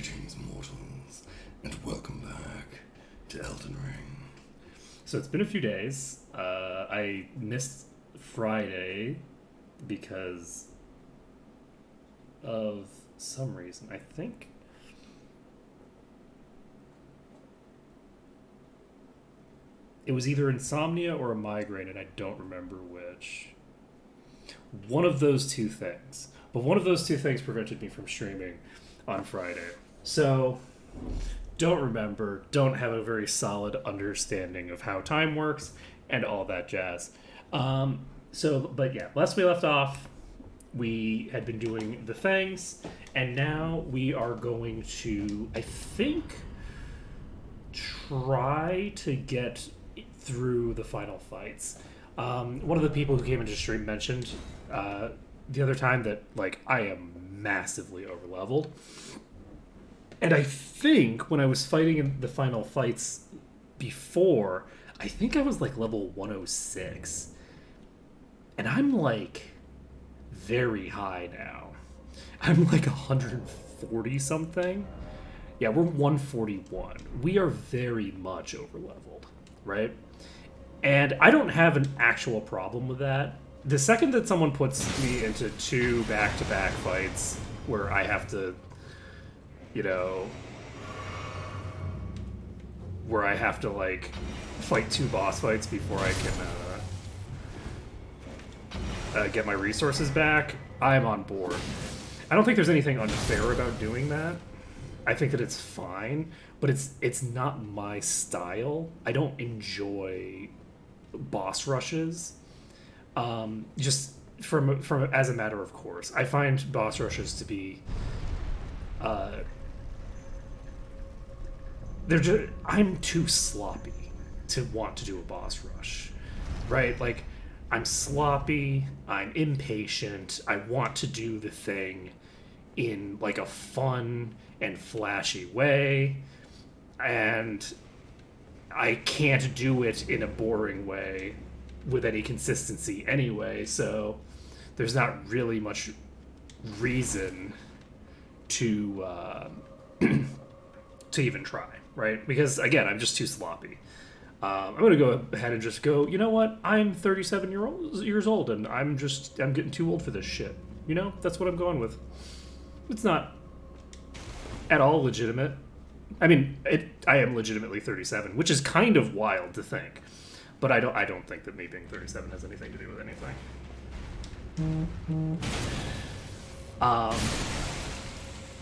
Greetings, mortals, and welcome back to Elden Ring. So it's been a few days. I missed Friday because of some reason. I think it was either insomnia or a migraine, and I don't remember which. One of those two things. But one of those two things prevented me from streaming on Friday. So, don't remember, don't have a very solid understanding of how time works, and all that jazz. But yeah, last we left off, we had been doing the things, and now we are going to, I think, try to get through the final fights. One of the people who came into stream mentioned the other time that, like, I am massively overleveled. And I think when I was fighting in the final fights before, I think I was like level 106. And I'm like very high now. I'm like 140 something. Yeah, we're 141. We are very much overleveled, right? And I don't have an actual problem with that. The second that someone puts me into two back-to-back fights where I have to, where I have to, like, fight two boss fights before I can get my resources back, I'm on board. I don't think there's anything unfair about doing that. I think that it's fine, but it's not my style. I don't enjoy boss rushes. Just from as a matter of course, I find boss rushes to be I'm too sloppy to want to do a boss rush, right? Like, I'm sloppy, I'm impatient, I want to do the thing in, like, a fun and flashy way, and I can't do it in a boring way with any consistency anyway, so there's not really much reason to to even try, right? Because, again, I'm just too sloppy. I'm going to go ahead and just go, you know what? I'm 37 years old, and I'm getting too old for this shit. That's what I'm going with. It's not at all legitimate. I mean, I am legitimately 37, which is kind of wild to think. But I don't think that me being 37 has anything to do with anything.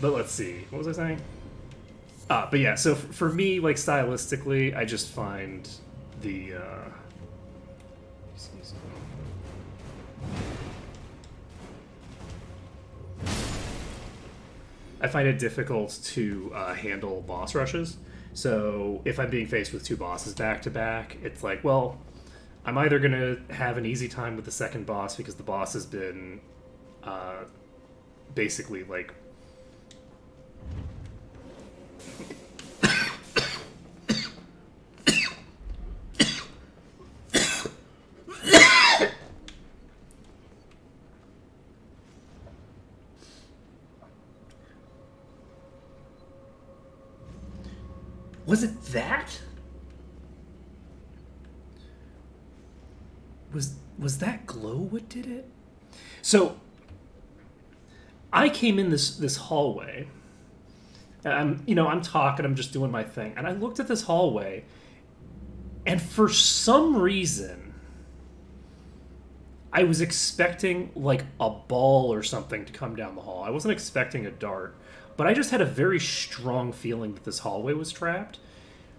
But let's see. What was I saying? But yeah, so for me, like, stylistically, I just find the I find it difficult to handle boss rushes. So if I'm being faced with two bosses back to back, it's like, well, I'm either going to have an easy time with the second boss because the boss has been basically, like, was it that? Was that glow what did it? So I came in this hallway. I'm talking, I'm just doing my thing, and I looked at this hallway, and for some reason I was expecting, like, a ball or something to come down the hall. I wasn't expecting a dart. But I just had a very strong feeling that this hallway was trapped.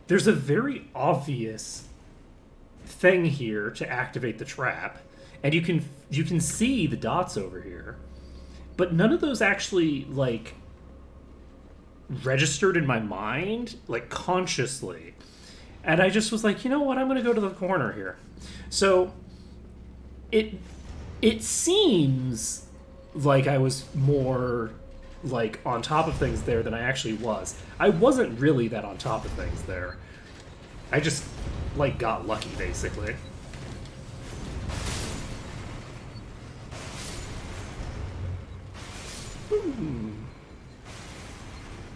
There's a very obvious thing here to activate the trap, and you can see the dots over here, but none of those actually, like, registered in my mind, like, consciously. And I just was like, you know what? I'm going to go to the corner here. So it seems like I was more, like, on top of things there than I actually was. I wasn't really that on top of things there. I just, like, got lucky, basically.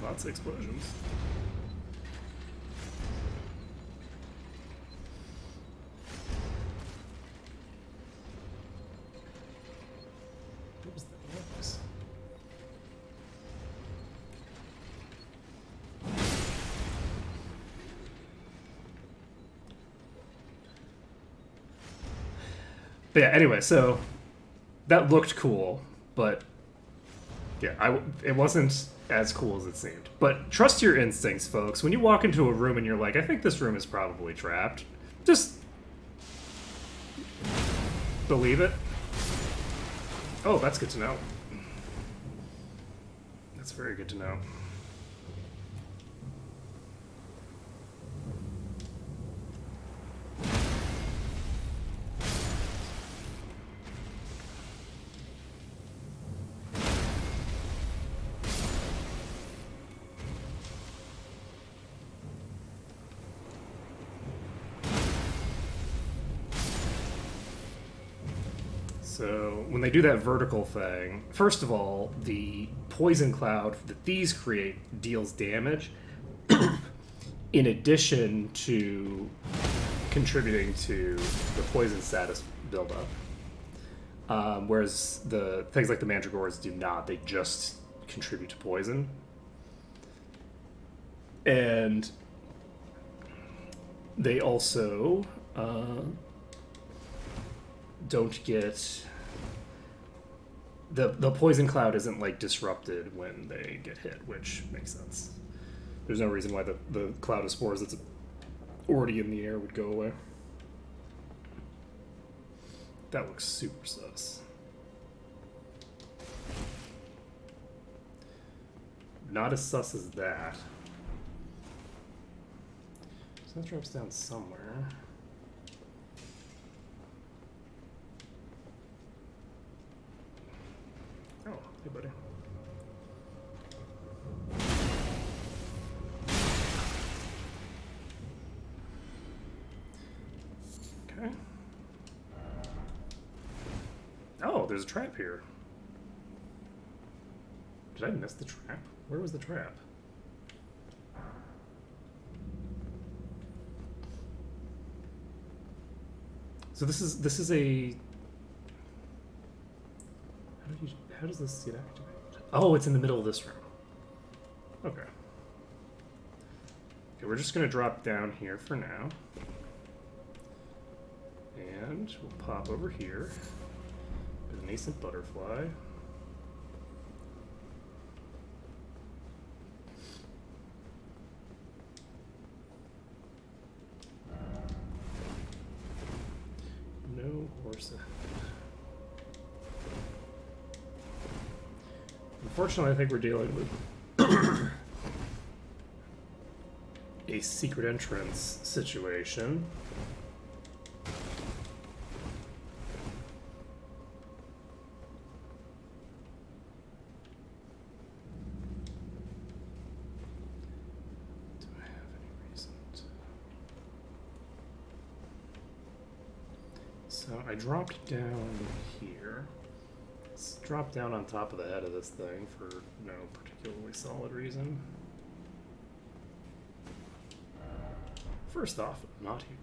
Lots of explosions. What was the noise? But yeah, anyway, so that looked cool, but yeah, it wasn't as cool as it seemed. But trust your instincts, folks. When you walk into a room and you're like, I think this room is probably trapped, just believe it. Oh, that's good to know. That's very good to know. So when they do that vertical thing, first of all, the poison cloud that these create deals damage in addition to contributing to the poison status buildup. Whereas the things like the mandragores do not, they just contribute to poison. And they also don't get the poison cloud isn't like disrupted when they get hit, which makes sense. There's no reason why the cloud of spores that's already in the air would go away. That looks super sus. Not as sus as that. So that drops down somewhere. Oh, hey buddy. Okay. Oh, there's a trap here. Did I miss the trap? Where was the trap? So this is a how does this get activated? Oh, it's in the middle of this room. Okay. Okay, we're just gonna drop down here for now. And we'll pop over here. There's a nascent butterfly. No horse ahead. Unfortunately, I think we're dealing with a secret entrance situation. Do I have any reason to... So I dropped down here. Let's drop down on top of the head of this thing for no particularly solid reason. First off, I'm not here.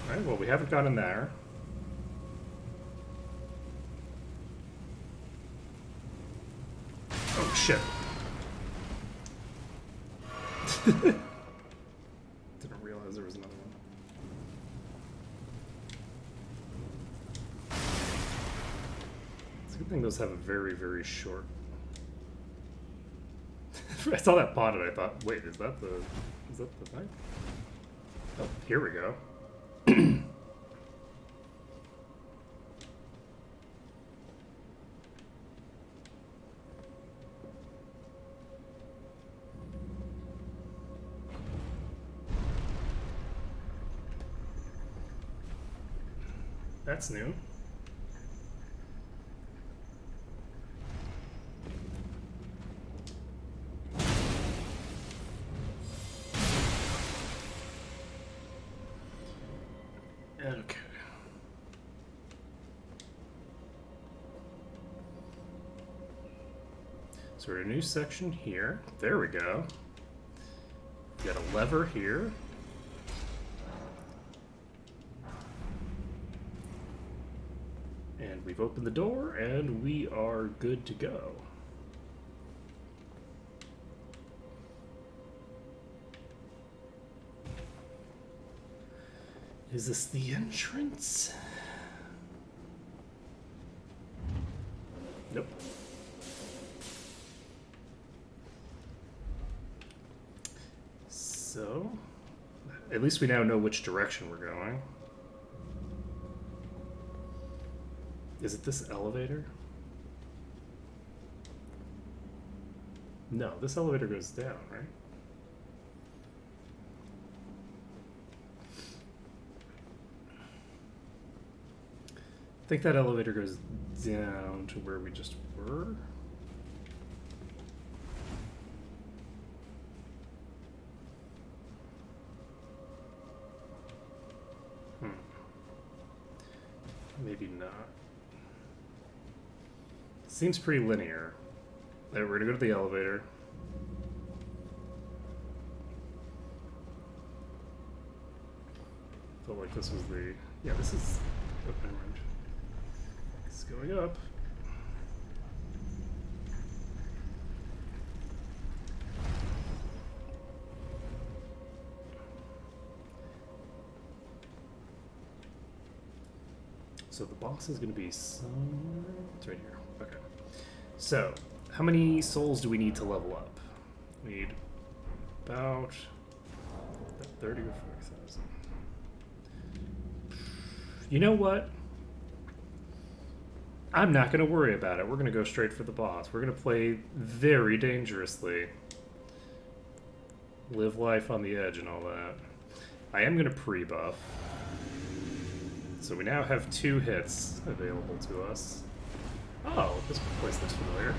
Alright, well, we haven't gotten there. Oh, shit. Didn't realize there was another one. It's a good thing those have a very, very short... I saw that pod and I thought, wait, is that the thing? Oh, here we go. That's new. Okay. So we're in a new section here. There we go. We got a lever here. And we've opened the door, and we are good to go. Is this the entrance? Nope. So, at least we now know which direction we're going. Is it this elevator? No, this elevator goes down, right? I think that elevator goes down to where we just were. Maybe not. Seems pretty linear. Right, we're gonna go to the elevator. Felt like this was the... Yeah, this is... Oh, never mind. It's going up. So the boss is going to be somewhere... It's right here. Okay. So, how many souls do we need to level up? We need about 30 or 40,000. You know what? I'm not going to worry about it. We're going to go straight for the boss. We're going to play very dangerously. Live life on the edge and all that. I am going to pre-buff. So we now have 2 hits available to us. Oh, this place looks familiar.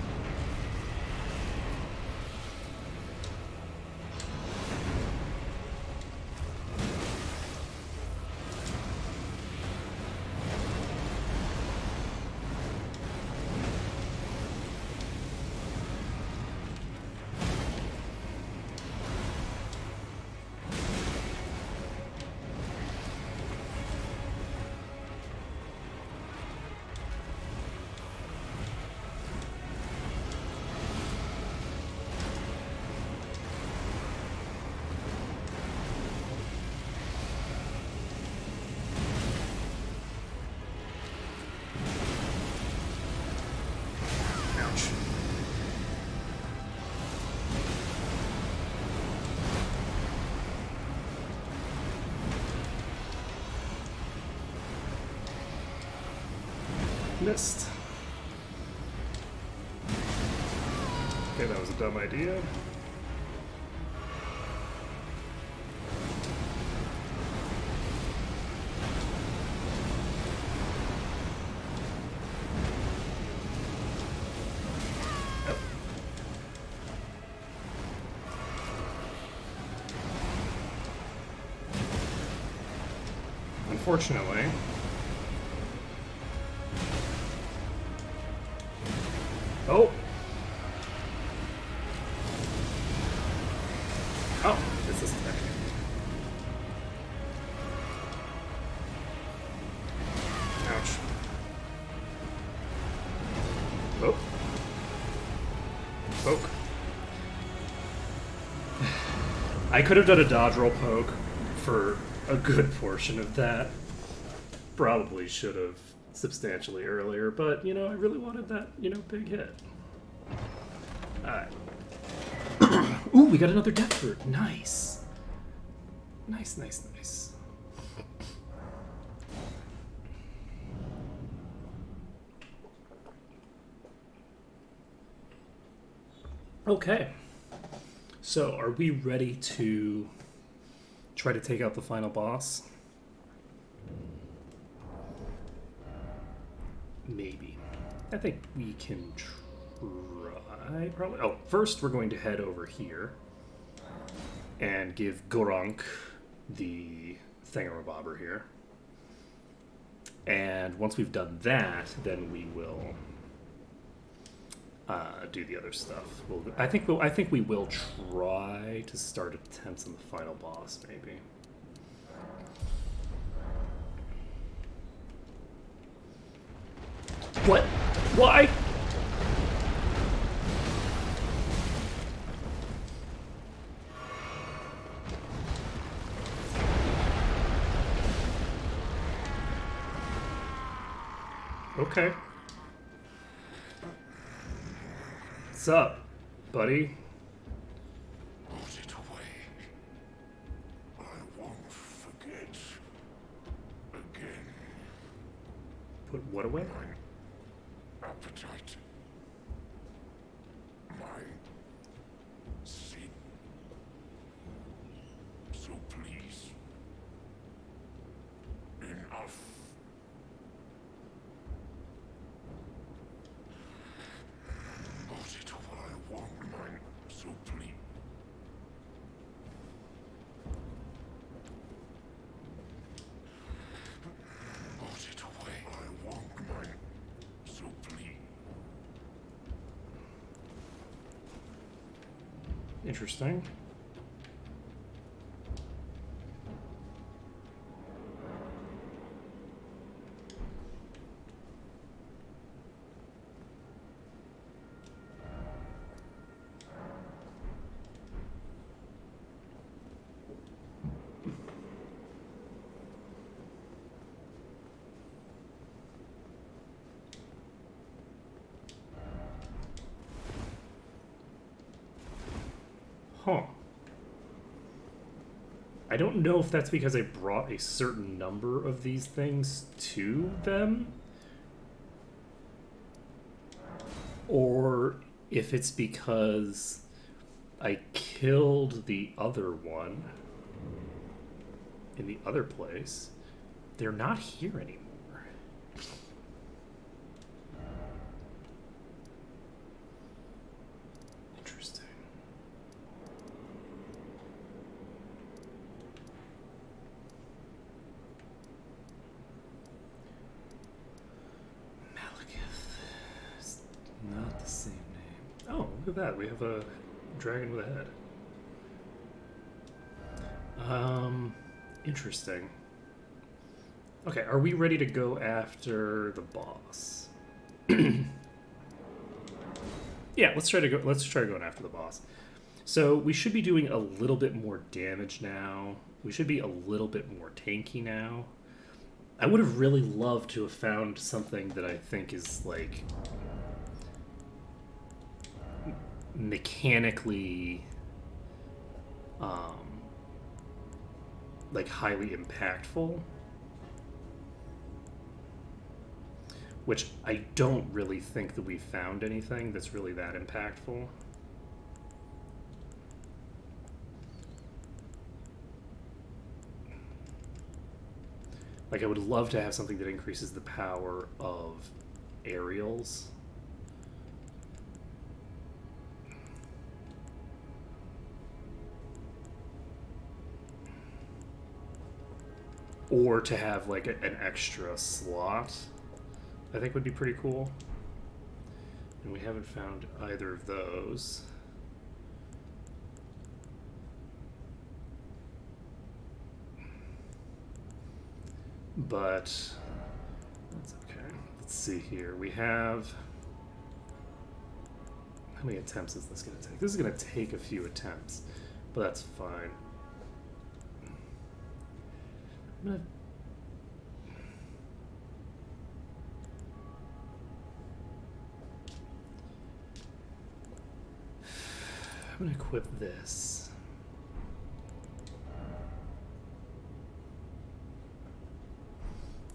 Missed. Okay, that was a dumb idea. Unfortunately, oh, this is tech. Ouch. Oh. Poke. I could have done a dodge roll poke for a good portion of that. Probably should have substantially earlier, but, you know, I really wanted that, you know, big hit. Alright. Ooh, we got another death fruit. Nice. Nice, nice, nice. Okay. So, are we ready to try to take out the final boss? Maybe. I think we can try, probably. Oh, first we're going to head over here and give Gurunk the thingamabobber here. And once we've done that, then we will do the other stuff. I think we will try to start attempts on the final boss, maybe. What? Why? Okay. What's up, buddy? Put it away. I won't forget. Again. Put what away? My appetite. My sin. So please. Enough. Put it away. I won't mind. So please. Put it away. I won't mind. So please. Interesting. Huh. I don't know if that's because I brought a certain number of these things to them, or if it's because I killed the other one in the other place. They're not here anymore. Interesting. Malekith is not the same name. Oh, look at that. We have a dragon with a head. Interesting. Okay, are we ready to go after the boss? Yeah, let's try going after the boss. So we should be doing a little bit more damage now. We should be a little bit more tanky now. I would have really loved to have found something that I think is like mechanically like highly impactful, which I don't really think that we found anything that's really that impactful. Like, I would love to have something that increases the power of aerials. Or to have, like, an extra slot, I think would be pretty cool. And we haven't found either of those. But that's okay. Let's see here. We have... How many attempts is this going to take? This is going to take a few attempts, but that's fine. I'm gonna equip this.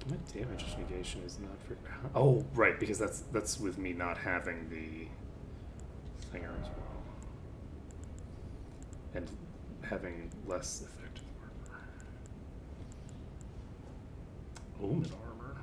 My damage negation is not for. Oh, right, because that's with me not having the thinger as well, and having less effective armor. Omen armor.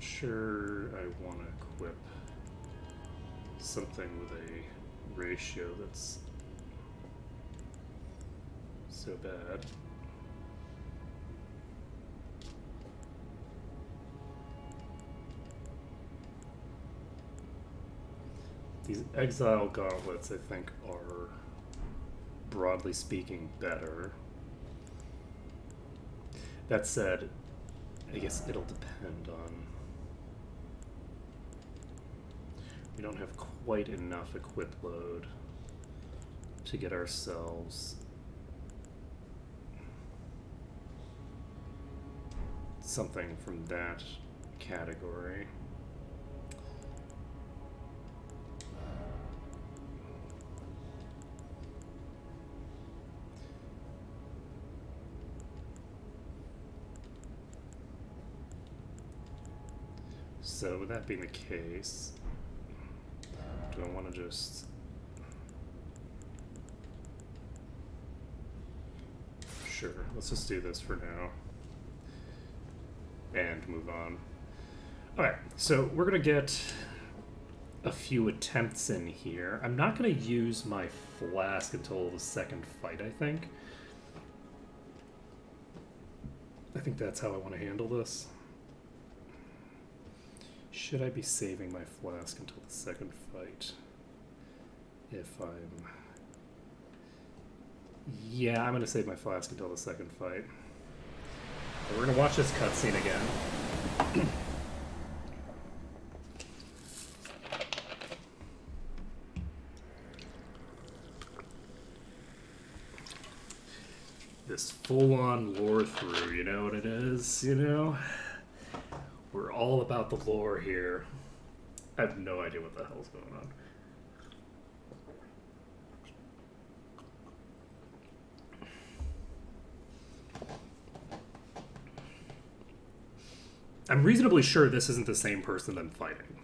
sure I want to equip something with a ratio that's so bad. These Exile Gauntlets, I think, are, broadly speaking, better. That said, I guess it'll depend on... We don't have quite enough equip load to get ourselves something from that category. So with that being the case, do I want to just... Sure, let's just do this for now. And move on. Alright, so we're going to get a few attempts in here. I'm not going to use my flask until the second fight, I think. I think that's how I want to handle this. Should I be saving my flask until the second fight? If I'm... Yeah, I'm going to save my flask until the second fight. But we're going to watch this cutscene again. This full-on lore through, you know what it is, you know? We're all about the lore here. I have no idea what the hell's going on. I'm reasonably sure this isn't the same person I'm fighting.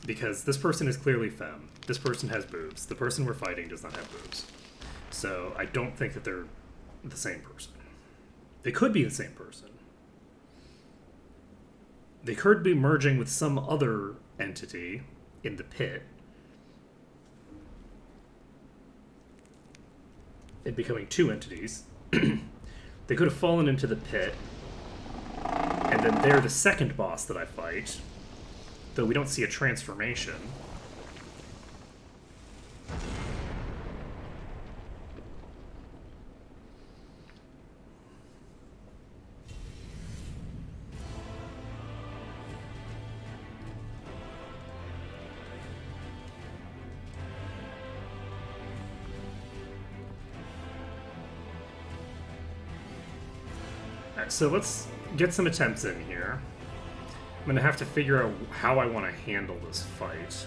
Because this person is clearly femme. This person has boobs. The person we're fighting does not have boobs. So I don't think that they're the same person. They could be the same person. They could be merging with some other entity in the pit and becoming two entities. They could have fallen into the pit, and then they're the second boss that I fight, though we don't see a transformation. So let's get some attempts in here. I'm going to have to figure out how I want to handle this fight.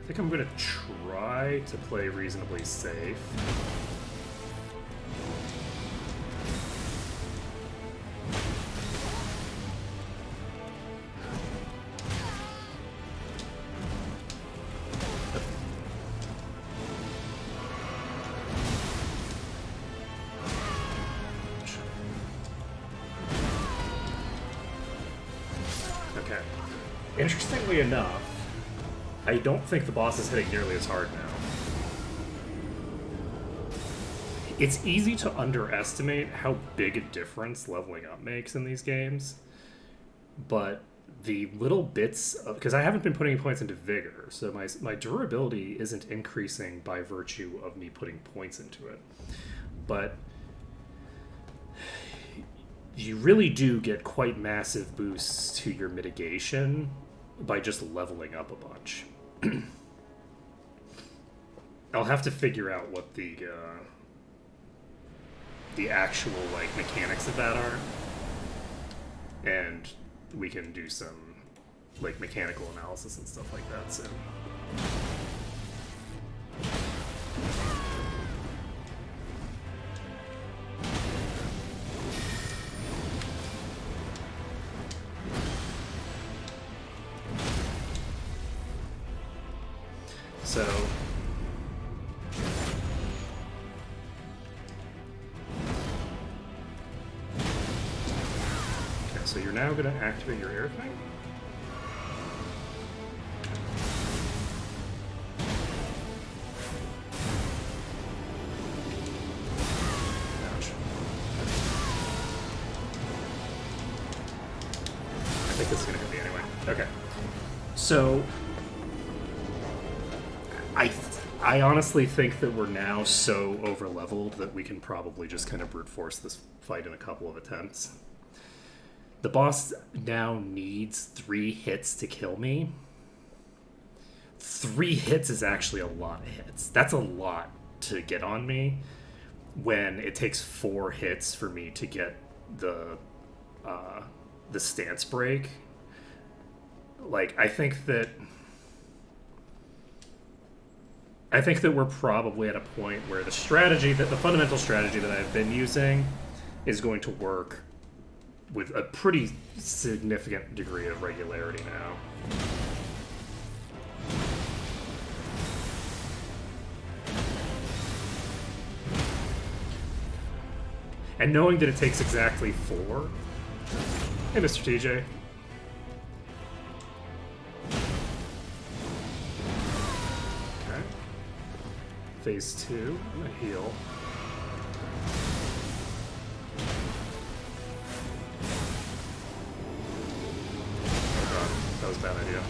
I think I'm going to try to play reasonably safe. Interestingly enough, I don't think the boss is hitting nearly as hard now. It's easy to underestimate how big a difference leveling up makes in these games, but the little bits of... Because I haven't been putting points into Vigor, so my durability isn't increasing by virtue of me putting points into it. But you really do get quite massive boosts to your mitigation by just leveling up a bunch. I'll have to figure out what the actual like mechanics of that are, and we can do some like mechanical analysis and stuff like that soon. So So you're now going to activate your air thing? Ouch. I think this is going to hit me anyway. Okay. So... I honestly think that we're now so over-leveled that we can probably just kind of brute force this fight in a couple of attempts. The boss now needs 3 hits to kill me. 3 hits is actually a lot of hits. That's a lot to get on me when it takes 4 hits for me to get the stance break. Like, I think that we're probably at a point where the fundamental strategy that I've been using is going to work with a pretty significant degree of regularity now. And knowing that it takes exactly 4... Hey, Mr. TJ. Phase 2, I'm gonna heal. Oh god, that was a bad idea.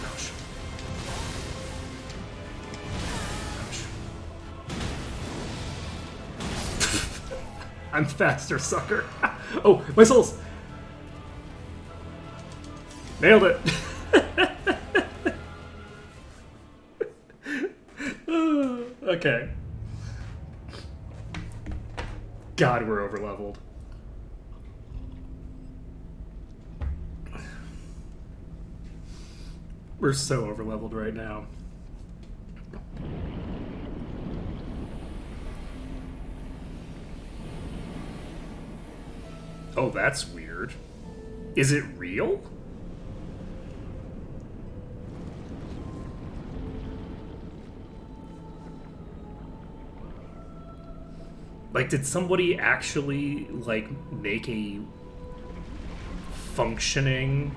Ouch. I'm faster, sucker. Oh, my souls! Nailed it! Okay. God, we're over-leveled. We're so over-leveled right now. Oh, that's weird. Is it real? Like, did somebody actually, like, make a functioning...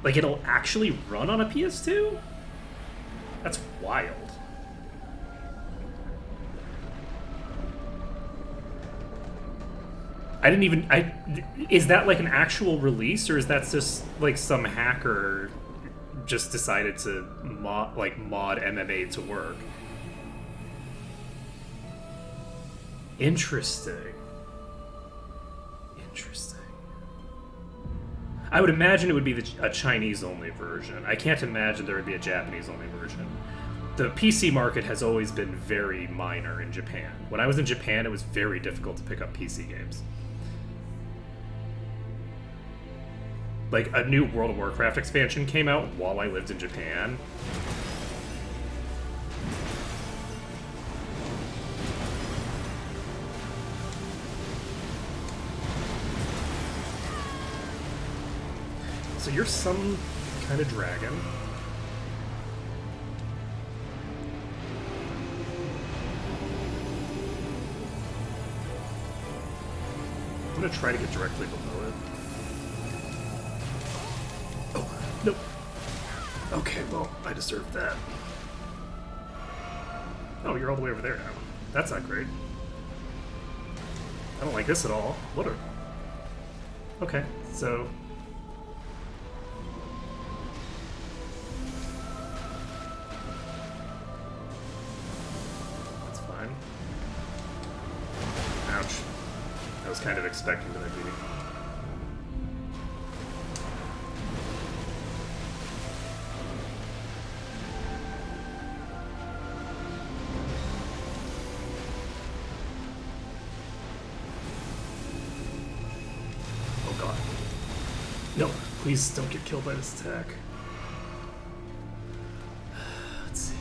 Like, it'll actually run on a PS2? That's wild. I didn't even... Is that, like, an actual release, or is that just, like, some hacker just decided to mod MMA to work? Interesting. Interesting. I would imagine it would be a Chinese-only version. I can't imagine there would be a Japanese-only version. The PC market has always been very minor in Japan. When I was in Japan, it was very difficult to pick up PC games. Like, a new World of Warcraft expansion came out while I lived in Japan. So you're some kind of dragon. I'm gonna try to get directly below it. Oh, nope. Okay, well, I deserved that. Oh, you're all the way over there now. That's not great. I don't like this at all. What a... Okay, so... That's fine. Ouch. I was kind of expecting that I'd be... No, please don't get killed by this attack. Let's see.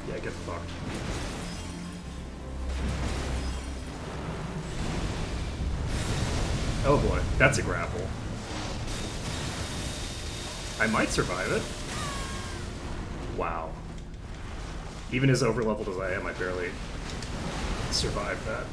Yeah, get fucked. Oh boy, that's a grapple. I might survive it. Wow. Even as overleveled as I am, I barely survived that.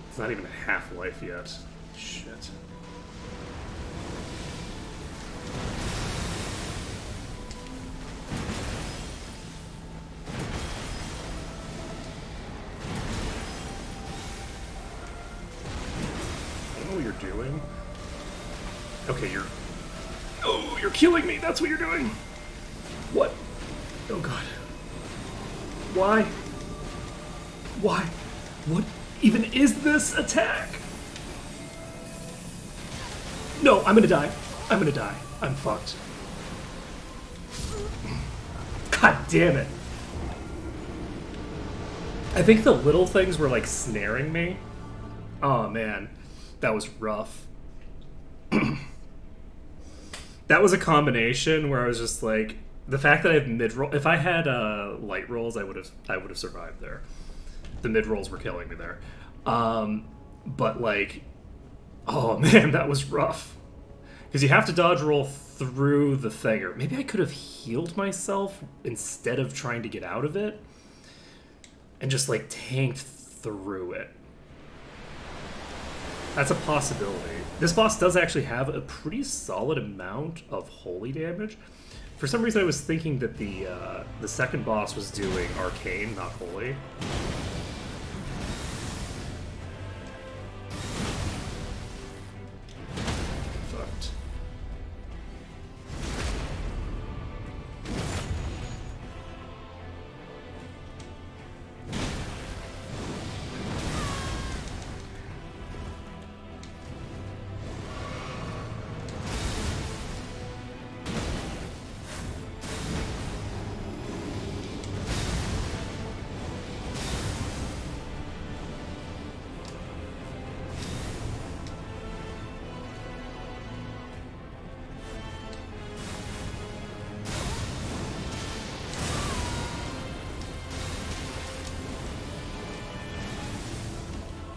It's not even half-life yet. Shit. I don't know what you're doing. Okay, you're... Oh, you're killing me! That's what you're doing! What? Oh god. Why? Why? What even is this attack? No, I'm gonna die. I'm gonna die. I'm fucked. God damn it. I think the little things were like snaring me. Oh man, that was rough. That was a combination where I was just like, the fact that I have mid roll. If I had light rolls, I would have survived there. The mid rolls were killing me there, but like, oh man, that was rough. Because you have to dodge roll through the thing, or maybe I could have healed myself instead of trying to get out of it, and just like tanked through it. That's a possibility. This boss does actually have a pretty solid amount of holy damage. For some reason, I was thinking that the second boss was doing arcane, not holy. Fucked.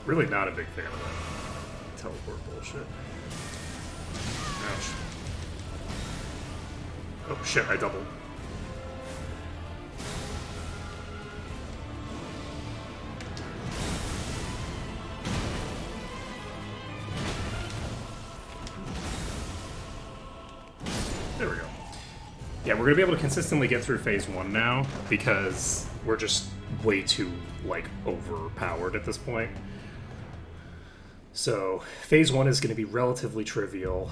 Really not a big fan of that teleport bullshit. Ouch. Oh shit, I doubled. There we go. Yeah, we're gonna be able to consistently get through phase 1 now because we're just way too, like, overpowered at this point. So, phase 1 is going to be relatively trivial,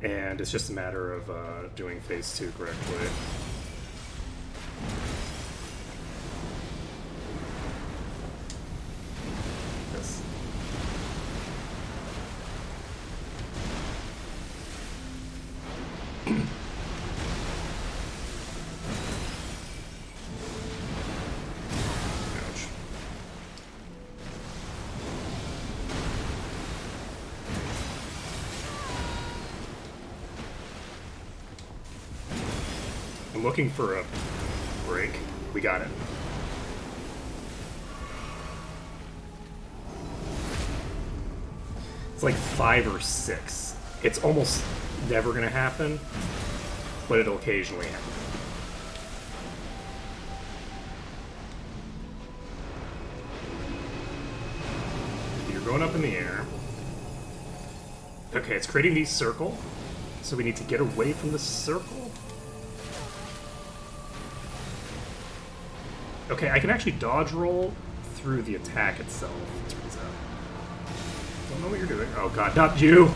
and it's just a matter of doing phase 2 correctly. Yes. Ouch. I'm looking for a break. We got it. It's like 5 or 6. It's almost never gonna happen, but it'll occasionally happen. You're going up in the air. Okay, it's creating the circle, so we need to get away from the circle. Okay, I can actually dodge roll through the attack itself, it turns out. Don't know what you're doing. Oh god, not you!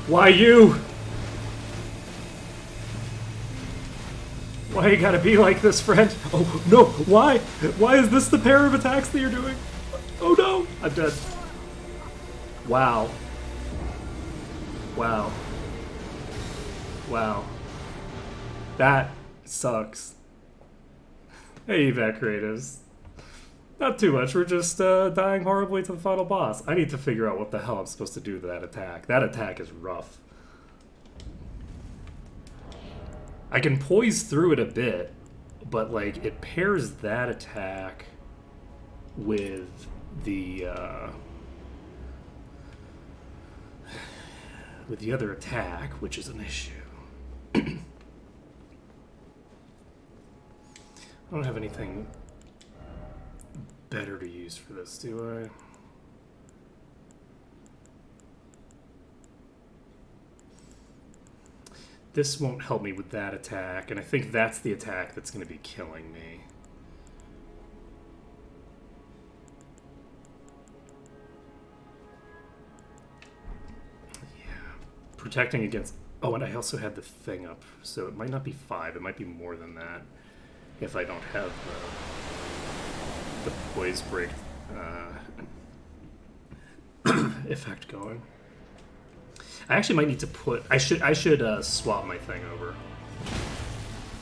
Why you? Why you gotta be like this, friend? Oh no, why? Why is this the pair of attacks that you're doing? Oh no! I'm dead. Wow. Wow. Wow. That sucks. Hey, Evac Creatives. Not too much. We're just dying horribly to the final boss. I need to figure out what the hell I'm supposed to do to that attack. That attack is rough. I can poise through it a bit, but like it pairs that attack with the other attack, which is an issue. I don't have anything better to use for this, do I? This won't help me with that attack, and I think that's the attack that's going to be killing me. Yeah. Protecting against... Oh, and I also had the thing up, so it might not be 5. It might be more than that if I don't have the poise break effect going. I actually might need to put... I should swap my thing over.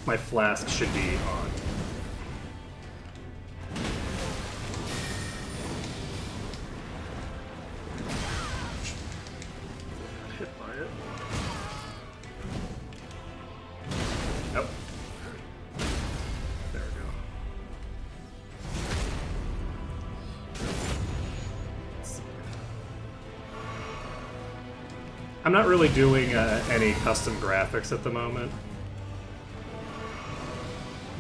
My flask should be on. Hit by it. Nope. There we go. I'm not really doing any custom graphics at the moment.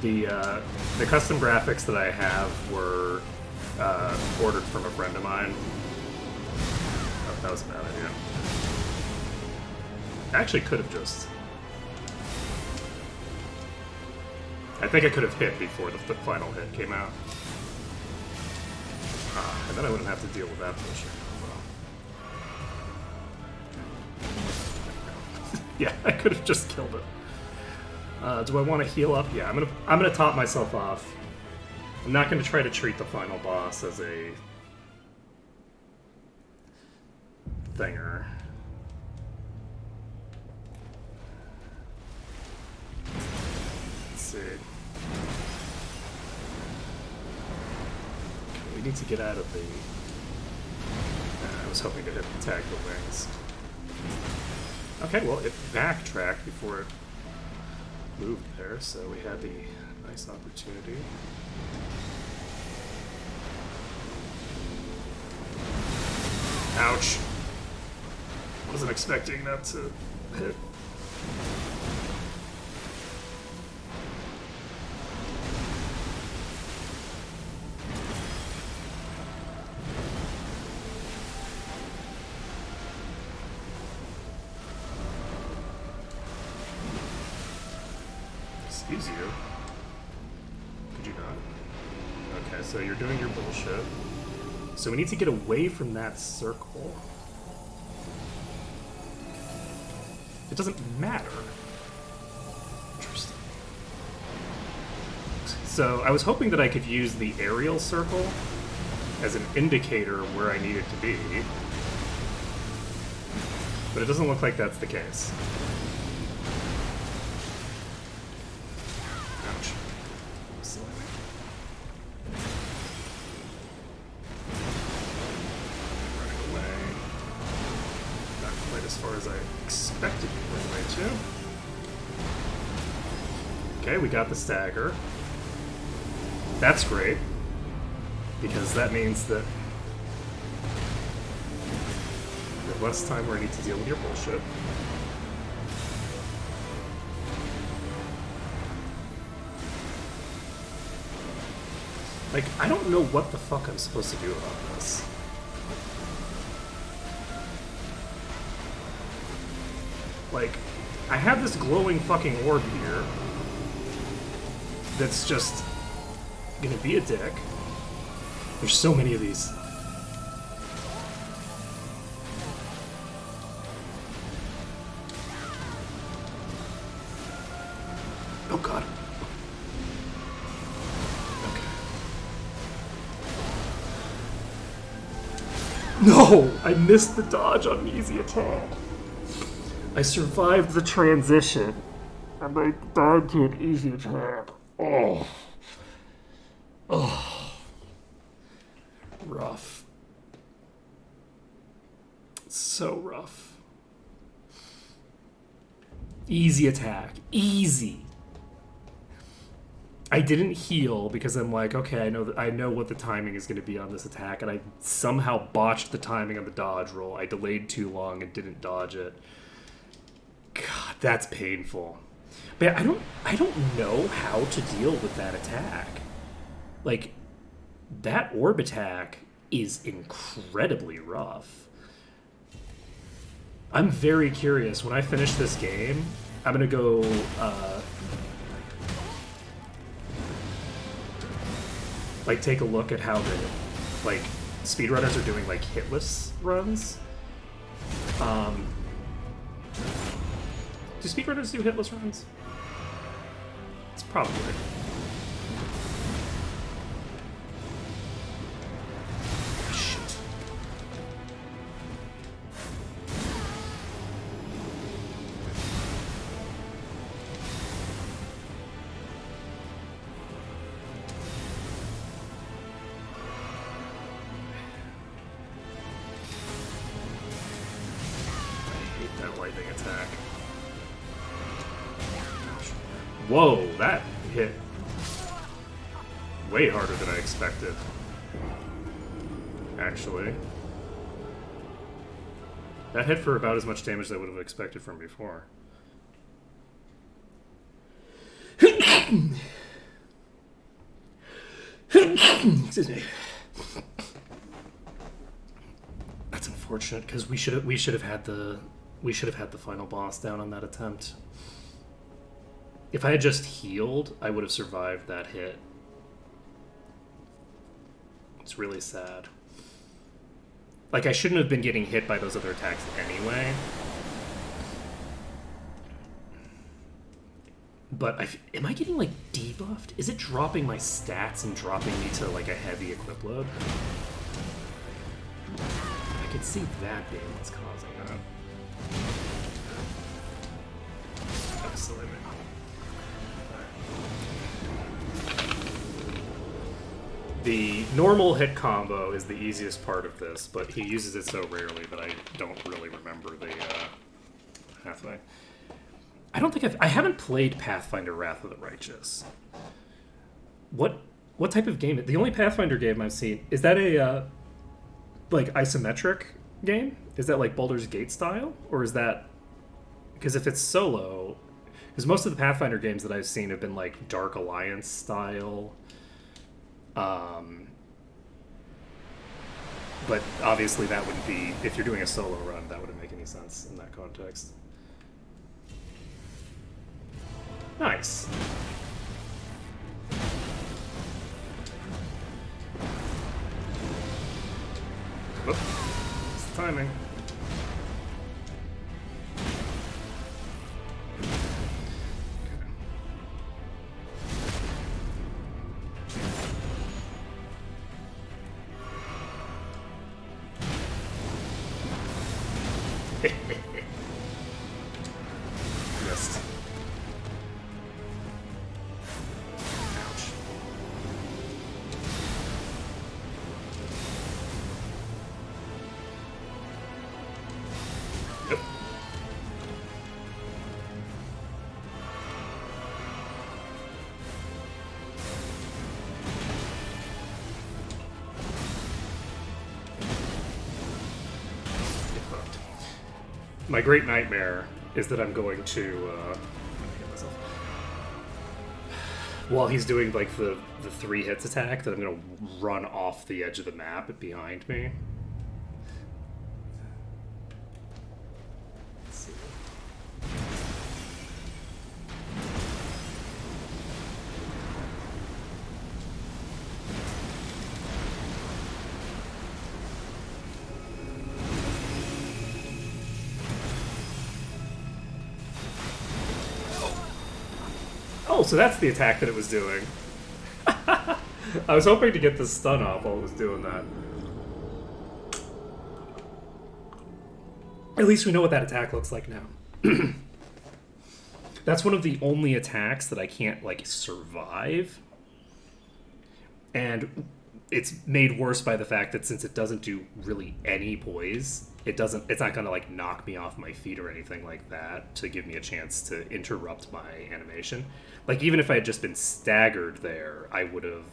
The custom graphics that I have were ordered from a friend of mine. Oh, that was a bad idea. I actually could have just... I think I could have hit before the final hit came out. And then I wouldn't have to deal with that bullshit. Yeah, I could have just killed it. Do I want to heal up? Yeah, I'm gonna top myself off. I'm not gonna try to treat the final boss as a thinger. Let's see. We need to get out of the... I was hoping to hit tag the wings. Okay, well, it backtracked before it moved there, so we had the nice opportunity. Ouch. Wasn't expecting that to hit. Excuse you. Could you not? Okay, so you're doing your bullshit. So we need to get away from that circle. It doesn't matter. Interesting. So I was hoping that I could use the aerial circle as an indicator of where I needed to be. But it doesn't look like that's the case. Ouch. Running away. Not quite as far as I expected to run away to. Okay, we got the stagger. That's great. Because that means that there's less time where I need to deal with your bullshit. Like, I don't know what the fuck I'm supposed to do about this. Like, I have this glowing fucking orb here that's just gonna be a dick. There's so many of these. Oh god. Okay. No! I missed the dodge on an easy attack. I survived the transition, and I died to an easy attack. Oh. Oh. Rough. So rough. Easy attack. Easy. I didn't heal because I'm like, okay, I know what the timing is going to be on this attack, and I somehow botched the timing on the dodge roll. I delayed too long and didn't dodge it. God, that's painful. But I don't know how to deal with that attack. Like, that orb attack is incredibly rough. I'm very curious. When I finish this game, I'm gonna go like take a look at how the like speedrunners are doing like hitless runs. Do speedrunners do hitless runs? It's probably. Shit. I hate that lightning attack. Whoa, that hit way harder than I expected. Actually. That hit for about as much damage as I would have expected from before. Excuse me. That's unfortunate because we should have had the final boss down on that attempt. If I had just healed, I would have survived that hit. It's really sad. Like, I shouldn't have been getting hit by those other attacks anyway. But am I getting, like, debuffed? Is it dropping my stats and dropping me to, like, a heavy equip load? I could see that being what's causing that. Excellent. The normal hit combo is the easiest part of this, but he uses it so rarely that I don't really remember the pathway. I don't think I haven't played Pathfinder Wrath of the Righteous. What type of game? The only Pathfinder game I've seen, is that a like isometric game? Is that like Baldur's Gate style, or is that, because if it's solo, because most of the Pathfinder games that I've seen have been like Dark Alliance style. But obviously that wouldn't be, if you're doing a solo run, that wouldn't make any sense in that context. Nice. Whoop. It's the timing. Missed. Ouch. Yep. My great nightmare is that I'm going to, while he's doing like the 3 hits attack, that I'm going to run off the edge of the map behind me. Let's see. Oh, so that's the attack that it was doing. I was hoping to get the stun off while it was doing that. At least we know what that attack looks like now. That's one of the only attacks that I can't, like, survive. And it's made worse by the fact that since it doesn't do really any poise, it's not gonna like knock me off my feet or anything like that to give me a chance to interrupt my animation. Like even if I had just been staggered there, I would have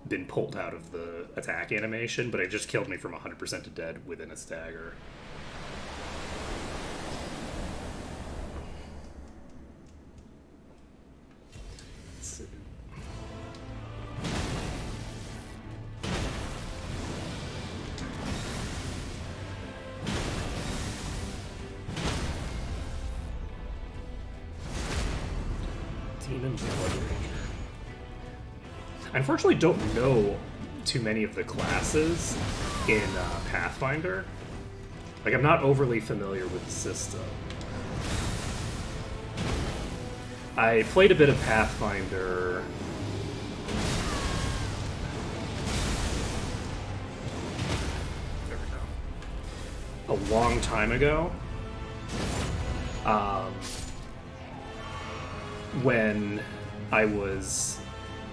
been pulled out of the attack animation, but it just killed me from 100% to dead within a stagger. Demon Blood Ranger. I unfortunately don't know too many of the classes in Pathfinder. Like, I'm not overly familiar with the system. I played a bit of Pathfinder. There we go. A long time ago. When I was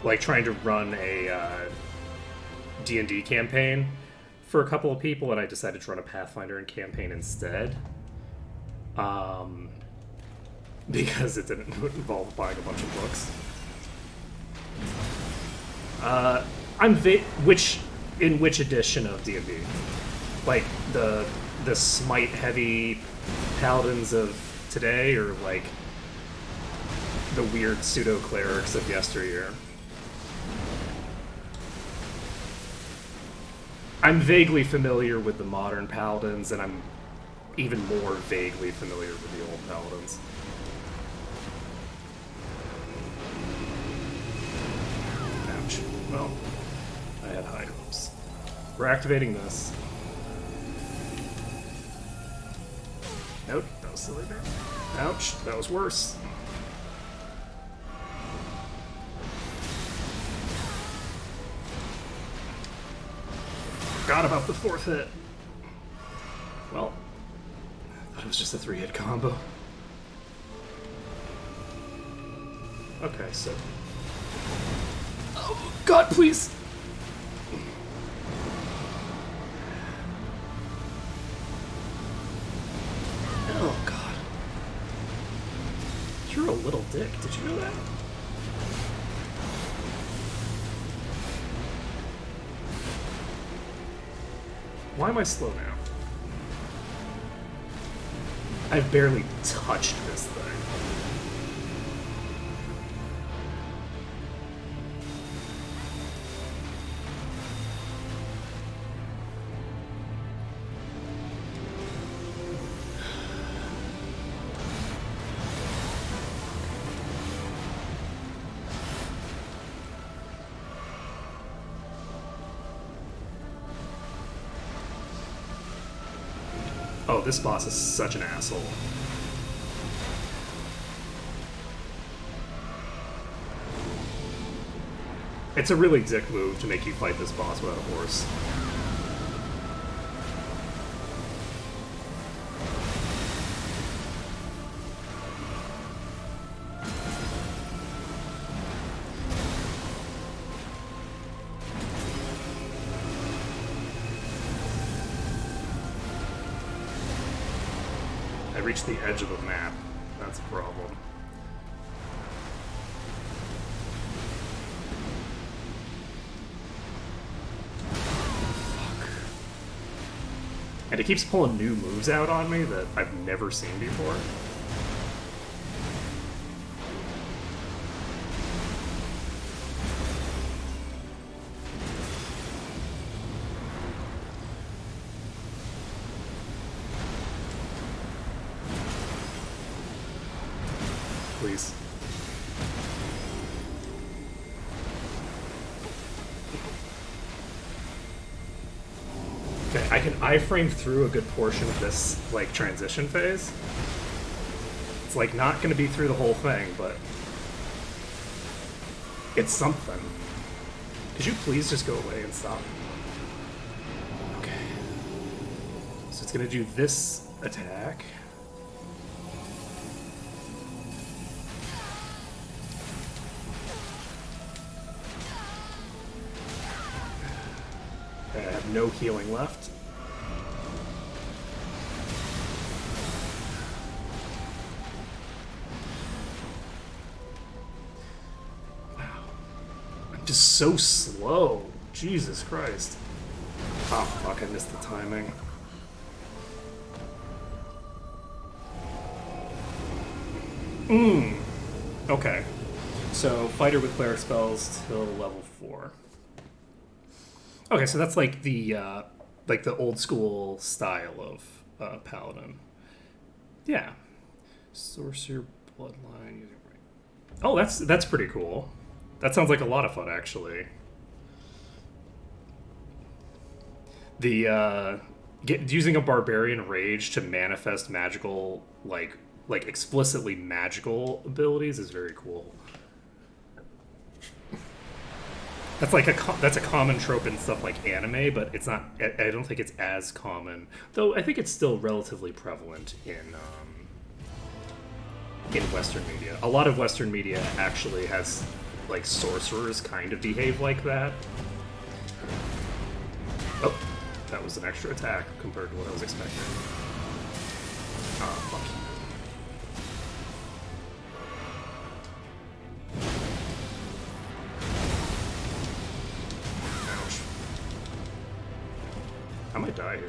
like trying to run a D&D campaign for a couple of people, and I decided to run a Pathfinder campaign instead, because it didn't involve buying a bunch of books. In which edition of D&D? Like the smite heavy paladins of today, or like the weird pseudo clerics of yesteryear? I'm vaguely familiar with the modern paladins, and I'm even more vaguely familiar with the old paladins. Ouch. Well, I had high hopes. We're activating this. Nope, that was silly there. Ouch, that was worse. Forgot about the fourth hit. Well, I thought it was just a 3-hit combo. Okay, so... Oh, God, please! Oh, God. You're a little dick. Did you know that? Why am I slow now? I've barely touched this thing. Oh, this boss is such an asshole. It's a really dick move to make you fight this boss without a horse. I reached the edge of the map. That's a problem. Fuck. And it keeps pulling new moves out on me that I've never seen before. Please. Okay, I can iframe through a good portion of this, like, transition phase. It's, like, not gonna be through the whole thing, but... it's something. Could you please just go away and stop? Okay. So it's gonna do this attack. no healing left. Wow. I'm just so slow. Jesus Christ. Oh, fuck, I missed the timing. Okay. So, fighter with cleric spells till level 4. Okay, so that's like the old school style of paladin. Yeah. Sorcerer bloodline using right. Oh, that's pretty cool. That sounds like a lot of fun, actually. The using a barbarian rage to manifest magical, like explicitly magical abilities is very cool. That's like that's a common trope in stuff like anime, but it's not. I don't think it's as common, though. I think it's still relatively prevalent in Western media. A lot of Western media actually has like sorcerers kind of behave like that. Oh, that was an extra attack compared to what I was expecting. Ah, fuck you. I might die here.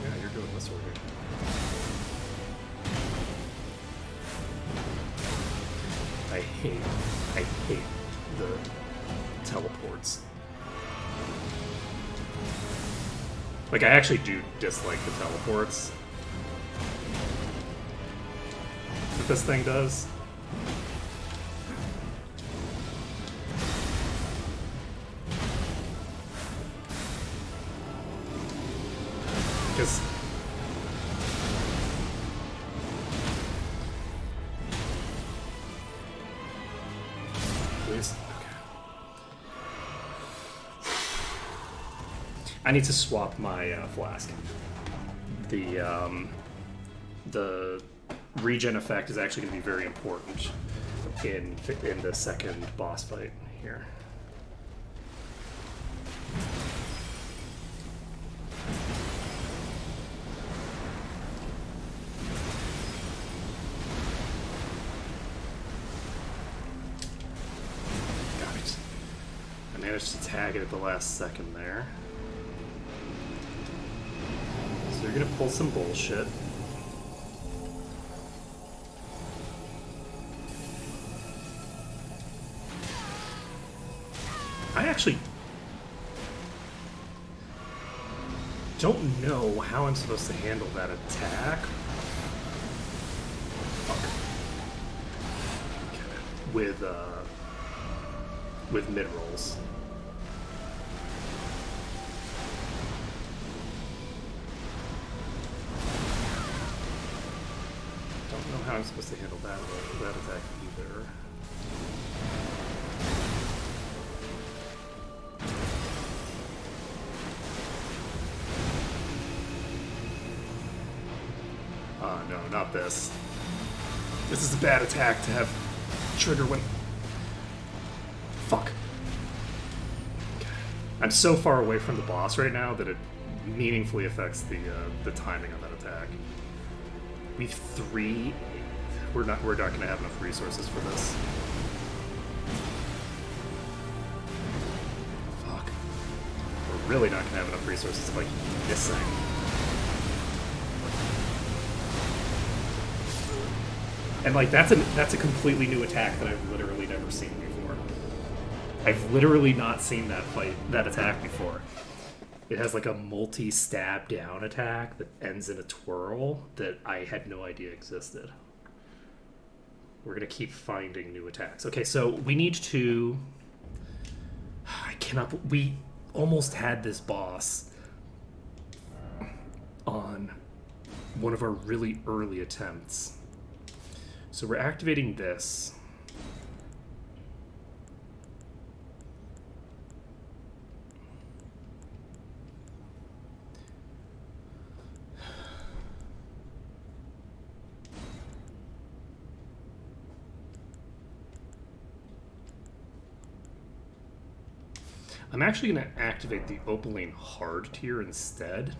Yeah, you're doing this order. I hate the teleports. Like, I actually do dislike the teleports that this thing does. Because please, okay. I need to swap my flask. The regen effect is actually going to be very important in the second boss fight here. Managed to tag it at the last second there. So you're gonna pull some bullshit. I actually don't know how I'm supposed to handle that attack. Fuck. With mid rolls. Don't know how I'm supposed to handle that attack either. No, not this. This is a bad attack to have trigger when... Fuck. I'm so far away from the boss right now that it meaningfully affects the timing on that attack. We've 3... We're not going to have enough resources for this. Fuck. We're really not going to have enough resources if I keep missing. And like that's a completely new attack that I've literally never seen before. I've literally not seen that attack before. It has like a multi-stab down attack that ends in a twirl that I had no idea existed. We're gonna keep finding new attacks. Okay, so we need to... We almost had this boss on one of our really early attempts. So we're activating this. I'm actually going to activate the Opaline Hard tier instead.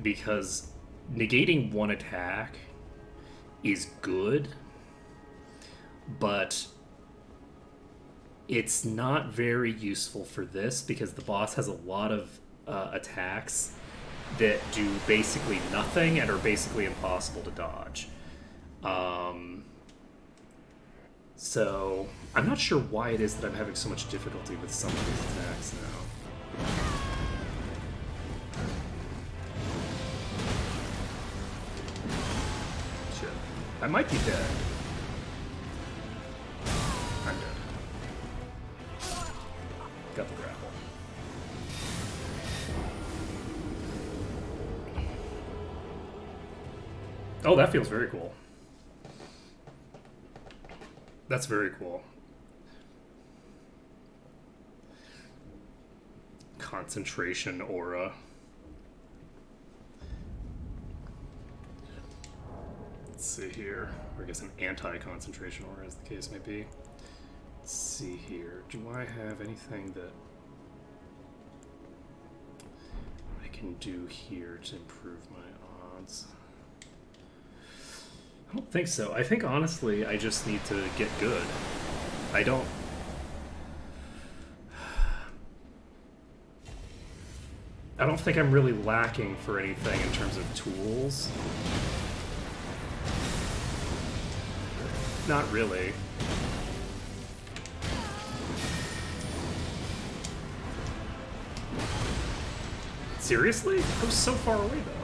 Because negating one attack is good, but it's not very useful for this because the boss has a lot of attacks that do basically nothing and are basically impossible to dodge. So I'm not sure why it is that I'm having so much difficulty with some of these attacks now. Shit. I might be dead. I'm dead. Got the grapple. Oh, that feels very cool. That's very cool. Concentration aura. Let's see here. Or I guess an anti-concentration aura, as the case may be. Let's see here. Do I have anything that I can do here to improve my odds? I don't think so. I think, honestly, I just need to get good. I don't think I'm really lacking for anything in terms of tools. Not really. Seriously? I was so far away, though.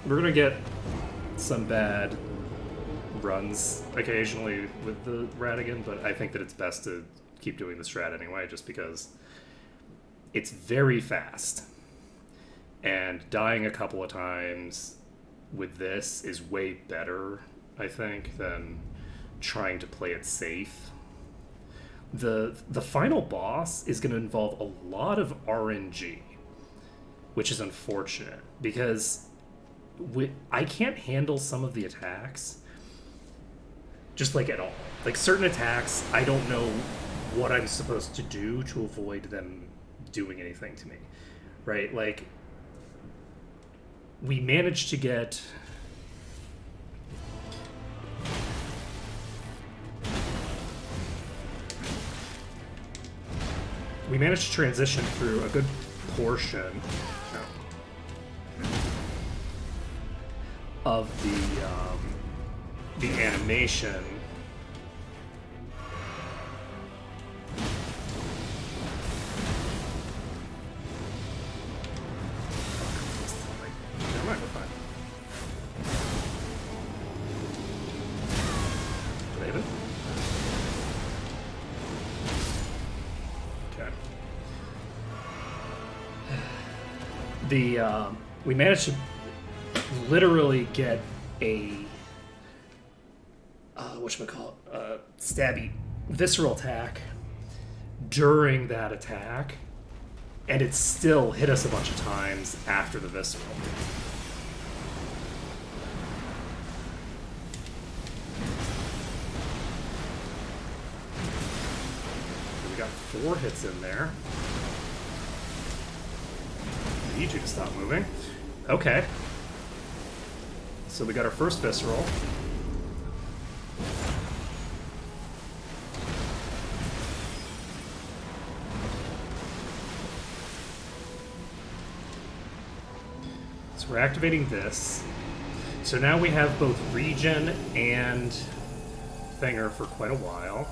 We're gonna get some bad runs occasionally with the Ratigan, but I think that it's best to keep doing the strat anyway, just because it's very fast. And dying a couple of times with this is way better, I think, than trying to play it safe. The final boss is going to involve a lot of RNG, which is unfortunate, because I can't handle some of the attacks, just like at all. Like certain attacks, I don't know what I'm supposed to do to avoid them doing anything to me, right? Like, we managed to get... We managed to transition through a good portion of the animation. Never mind, we're fine. David? Okay. We managed to literally get a stabby visceral attack during that attack, and it still hit us a bunch of times after the visceral. We got 4 hits in there. I need you to stop moving. Okay. So we got our first visceral. So we're activating this. So now we have both regen and Thinger for quite a while.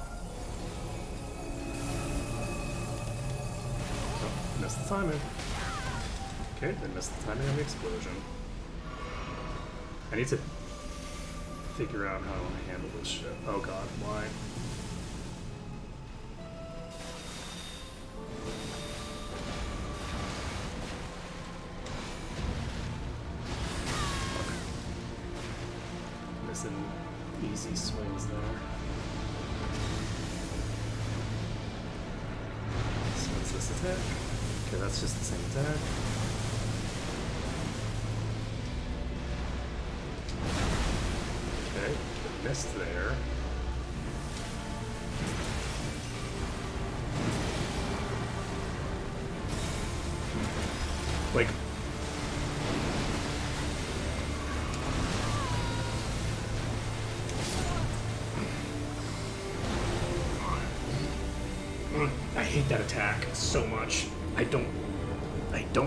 Oh, missed the timing. Okay, then missed the timing on the explosion. I need to figure out how to handle this shit. Oh god, why? Fuck. Missing easy swings there. So what's this attack? Okay, that's just the same attack. missed there. Like, I hate that attack so much. I don't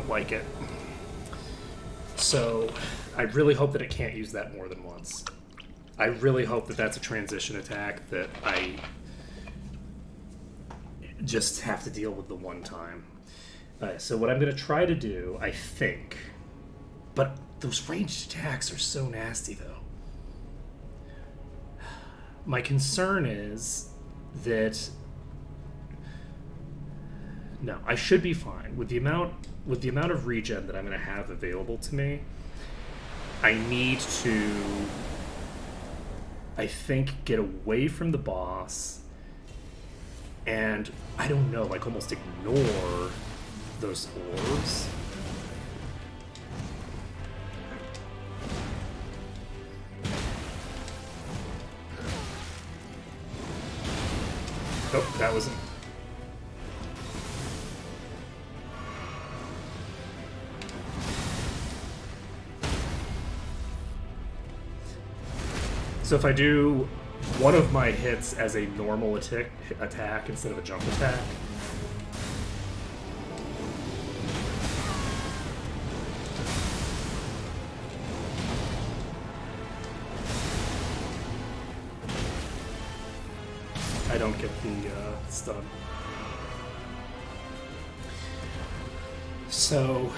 like it. So, I really hope that it can't use that more than once. I really hope that that's a transition attack that I just have to deal with the one time. So what I'm going to try to do, I think... But those ranged attacks are so nasty, though. My concern is that... No, I should be fine. With the amount of regen that I'm going to have available to me, I need to, I think, get away from the boss and, I don't know, like almost ignore those orbs. Oh, that wasn't... So if I do one of my hits as a normal attack instead of a jump attack, I don't get the stun. So...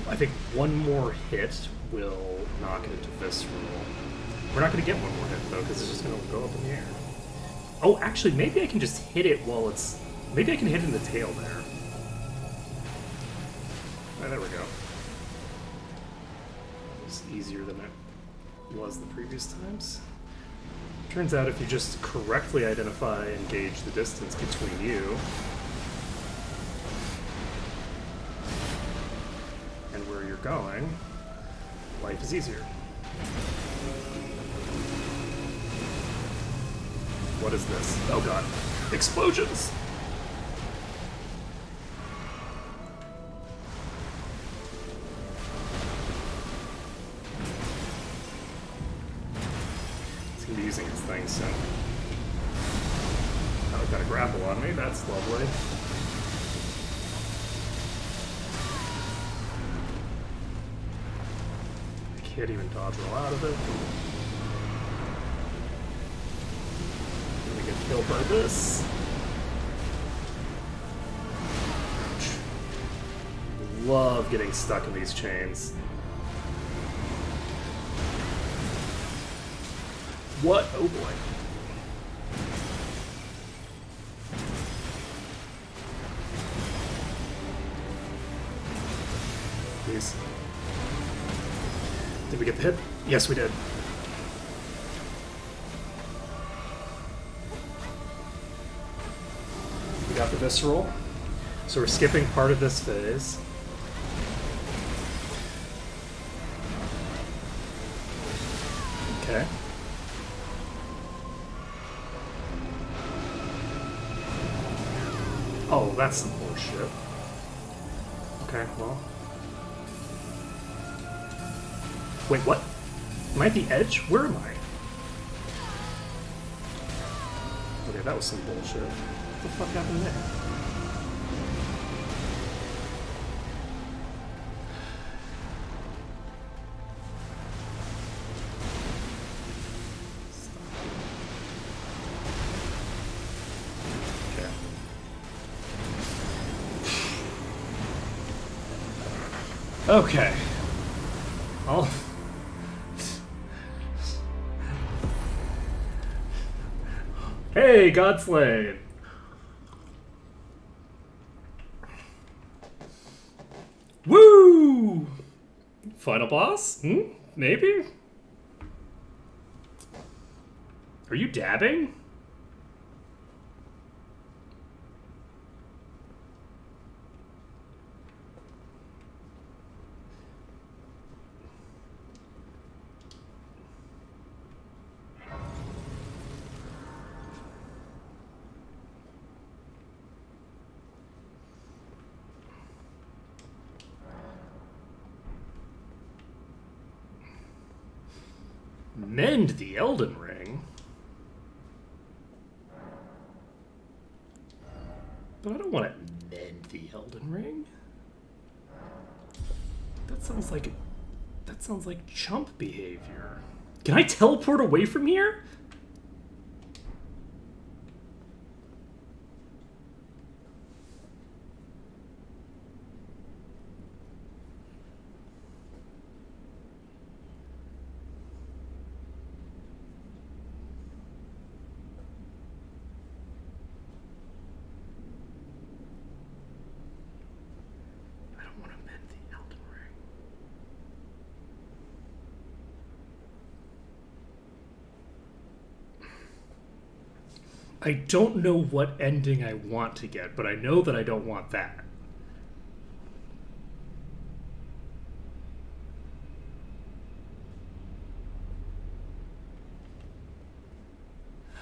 I think one more hit will knock it into Visceral. We're not going to get one more hit, though, because it's just going to go up in the air. Oh, actually, maybe I can just hit it while it's... Maybe I can hit it in the tail there. Oh, there we go. It's easier than it was the previous times. Turns out if you just correctly identify and gauge the distance between you... going, life is easier. What is this? Oh god. Explosions! It's gonna be using its thing soon. Oh, it got a grapple on me, that's lovely. Can't even dodge roll out of it. Gonna get killed by this. Love getting stuck in these chains. What? Oh boy. Please. Did we get the hit? Yes, we did. We got the Visceral. So we're skipping part of this phase. Okay. Oh, that's some bullshit. Okay, well... Wait, what? Am I at the edge? Where am I? Okay, that was some bullshit. What the fuck happened there? Okay. Okay. Oh. Hey, Godslade! Final boss? Maybe? Are you dabbing? Mend the Elden Ring? But I don't want to mend the Elden Ring. That sounds like chump behavior. Can I teleport away from here? I don't know what ending I want to get, but I know that I don't want that.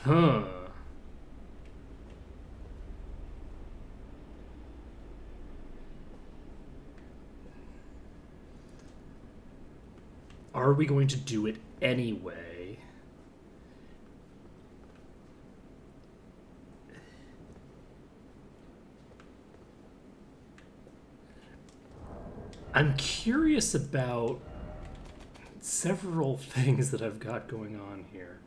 Huh. Are we going to do it anyway? I'm curious about several things that I've got going on here.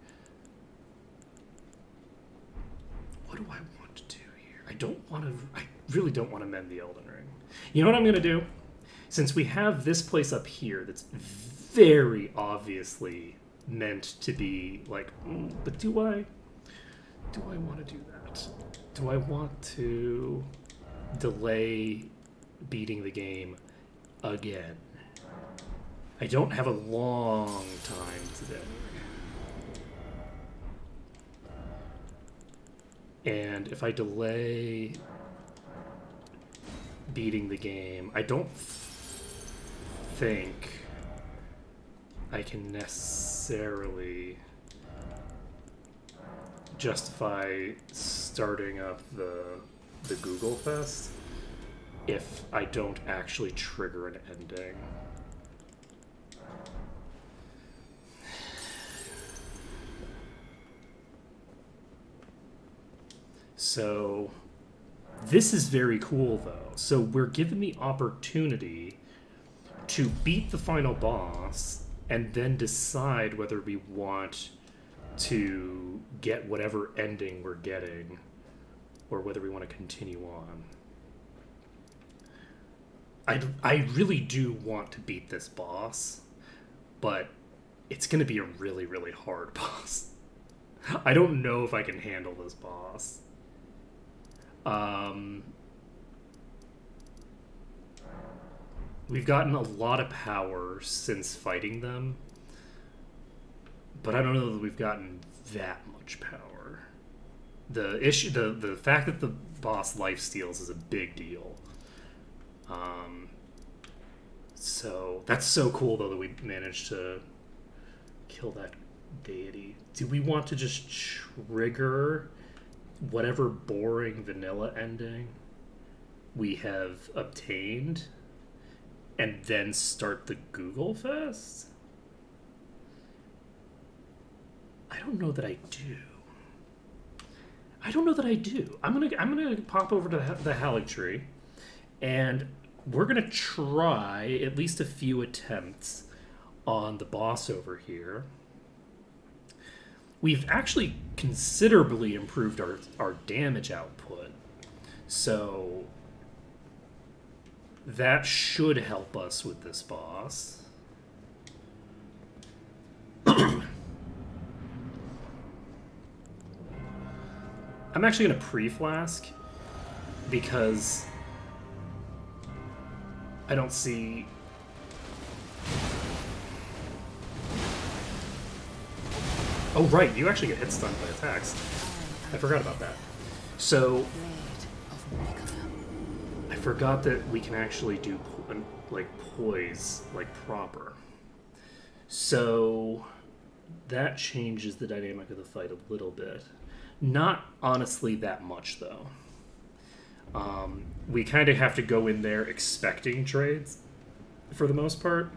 What do I want to do here? I really don't want to mend the Elden Ring. You know what I'm going to do? Since we have this place up here that's very obviously meant to be like, but do I want to do that? Do I want to delay beating the game again? I don't have a long time today. And if I delay beating the game, I don't think I can necessarily justify starting up the Google Fest if I don't actually trigger an ending. So this is very cool though. So we're given the opportunity to beat the final boss and then decide whether we want to get whatever ending we're getting or whether we want to continue on. I really do want to beat this boss, but it's going to be a really, really hard boss. I don't know if I can handle this boss. We've gotten a lot of power since fighting them, but I don't know that we've gotten that much power. The fact that the boss life steals is a big deal. So that's so cool though that we managed to kill that deity. Do we want to just trigger whatever boring vanilla ending we have obtained and then start the Google Fest? I don't know that I do. I'm gonna pop over to the Haligtree, and we're gonna try at least a few attempts on the boss over here. We've actually considerably improved our damage output, so that should help us with this boss. I'm actually going to pre-flask because I don't see Oh, right, you actually get hit stunned by attacks. I forgot about that. So, I forgot that we can actually do, like, poise, like, proper. So, that changes the dynamic of the fight a little bit. Not, honestly, that much, though. We kind of have to go in there expecting trades, for the most part.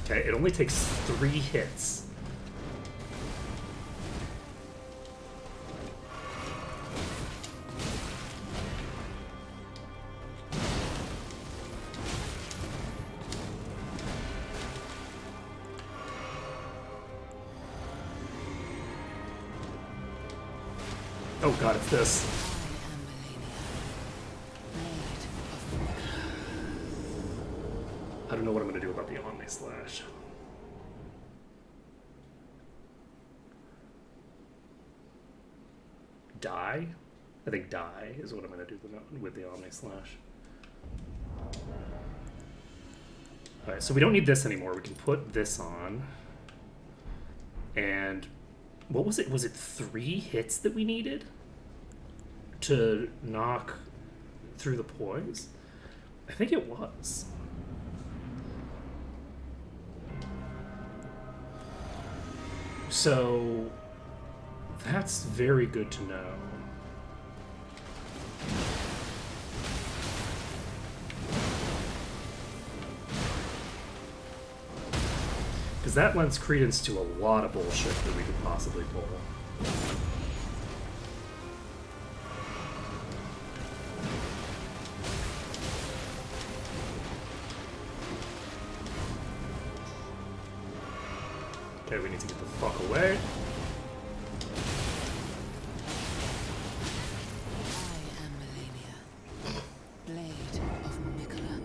Okay, it only takes 3 hits. Oh god, it's this. I don't know what I'm going to do about the Omni Slash. Die? I think die is what I'm going to do with the Omni Slash. Alright, so we don't need this anymore. We can put this on. And what was it? Was it 3 hits that we needed to knock through the poise? I think it was. So that's very good to know. Because that lends credence to a lot of bullshit that we could possibly pull. Okay, we need to get the fuck away. I am Melania, Blade of Mikola.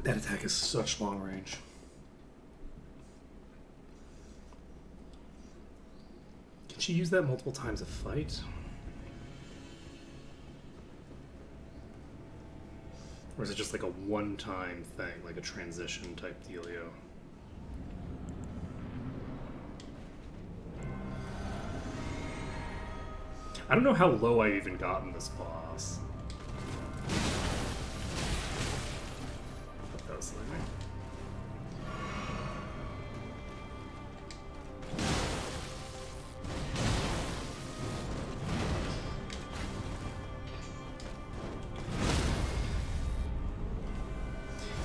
That attack is such long range. Can she use that multiple times a fight? Or is it just like a one-time thing, like a transition type dealio? I don't know how low I've even gotten this boss. That was slamming.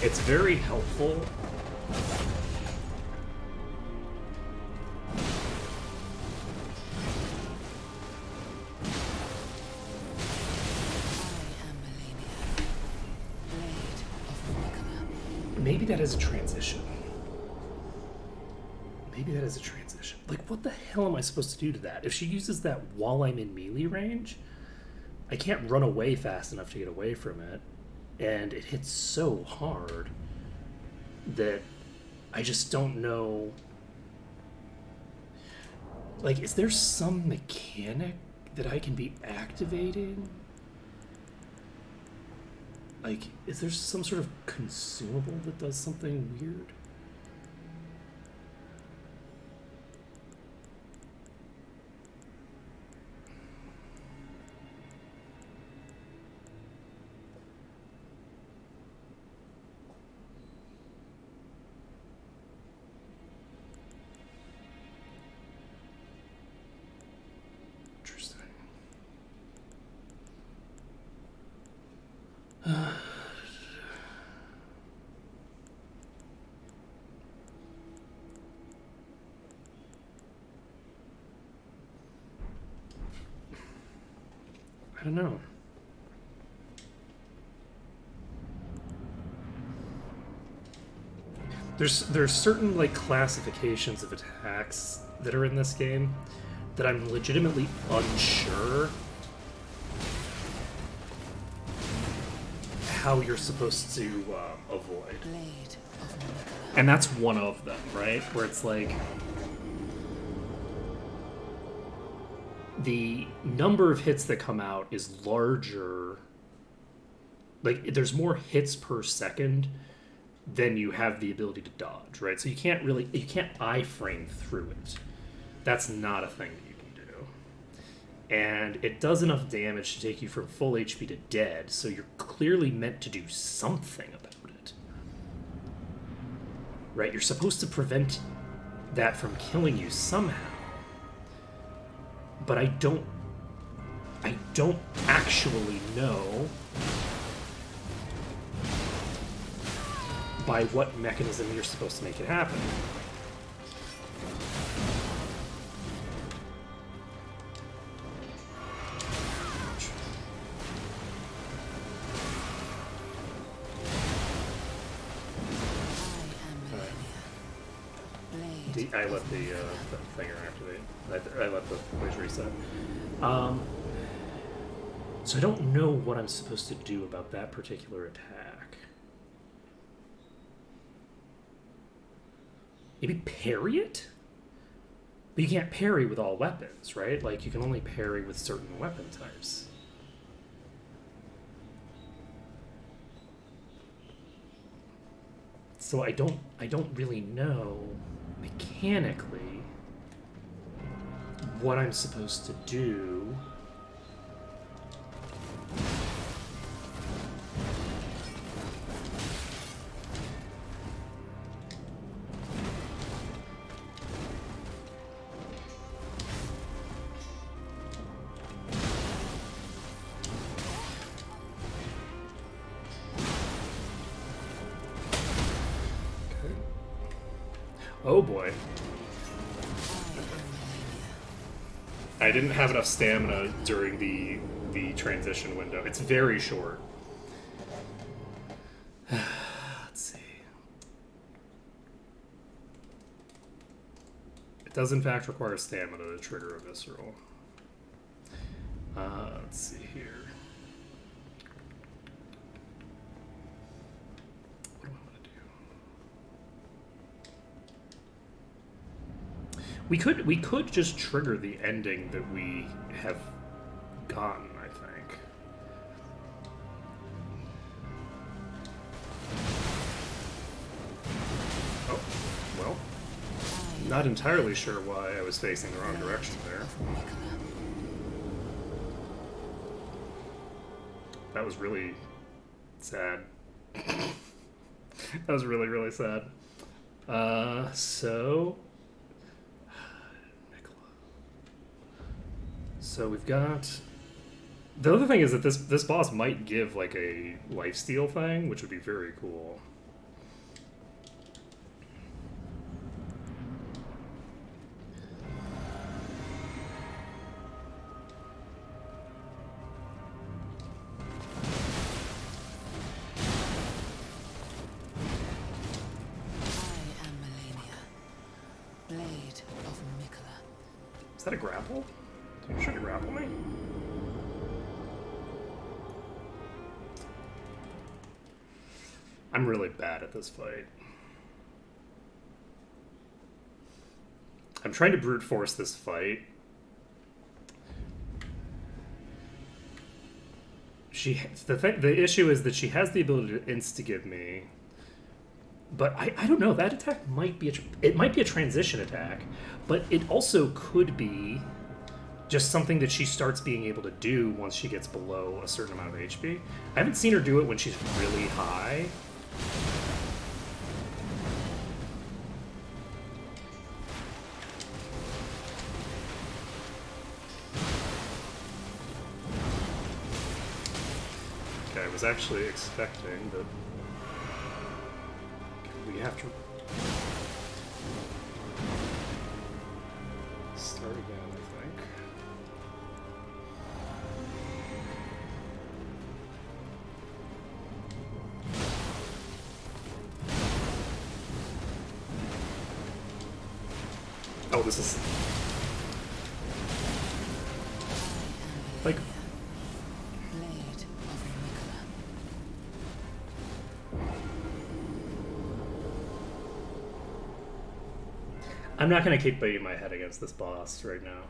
It's very helpful. Maybe that is a transition. Maybe that is a transition. Like, what the hell am I supposed to do to that? If she uses that while I'm in melee range, I can't run away fast enough to get away from it. And it hits so hard that I just don't know. Like, is there some mechanic that I can be activating? Like, is there some sort of consumable that does something weird? Interesting. I don't know. There's certain like classifications of attacks that are in this game that I'm legitimately unsure how you're supposed to avoid. Blade of Nicola. And that's one of them, right? Where it's like the number of hits that come out is larger. Like there's more hits per second than you have the ability to dodge, right? So you can't iframe through it. That's not a thing that you can do. And it does enough damage to take you from full HP to dead, so you're clearly meant to do something about it. Right? You're supposed to prevent that from killing you somehow. But I don't actually know by what mechanism you're supposed to make it happen. I let the thing activate. I let the place reset. So I don't know what I'm supposed to do about that particular attack. Maybe parry it? But you can't parry with all weapons, right? Like, you can only parry with certain weapon types. So I don't really know mechanically what I'm supposed to do. Oh boy. I didn't have enough stamina during the transition window. It's very short. Let's see. It does in fact require stamina to trigger a visceral. Let's see here. What do I want to do? We could just trigger the ending that we have gotten, I think. Oh, well. Not entirely sure why I was facing the wrong direction there. That was really sad. That was really, really sad. So we've got... The other thing is that this boss might give like a lifesteal thing, which would be very cool. I am Melania, Blade of Nicola. Is that a grapple? Are you trying to grapple me? I'm really bad at this fight. I'm trying to brute force this fight. The issue is that she has the ability to insta-give me, but I don't know. That attack might be it might be a transition attack, but it also could be just something that she starts being able to do once she gets below a certain amount of HP. I haven't seen her do it when she's really high. Okay, I was actually expecting that we have to start again, I think. Oh, this is like Blade of Nicola. I'm not going to keep beating my head against this boss right now.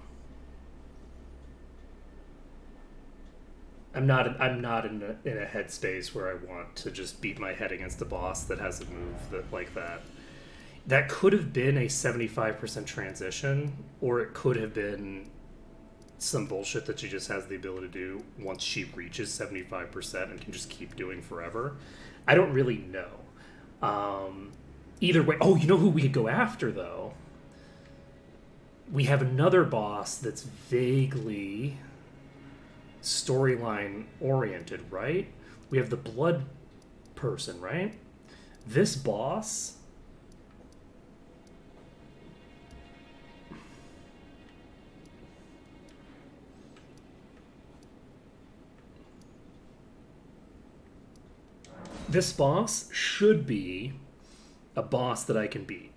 I'm not in a headspace where I want to just beat my head against a boss that has a move like that. That could have been a 75% transition, or it could have been some bullshit that she just has the ability to do once she reaches 75% and can just keep doing forever. I don't really know. Either way, oh, you know who we could go after, though? We have another boss that's vaguely storyline oriented, right? We have the blood person, right? This boss... This boss should be a boss that I can beat.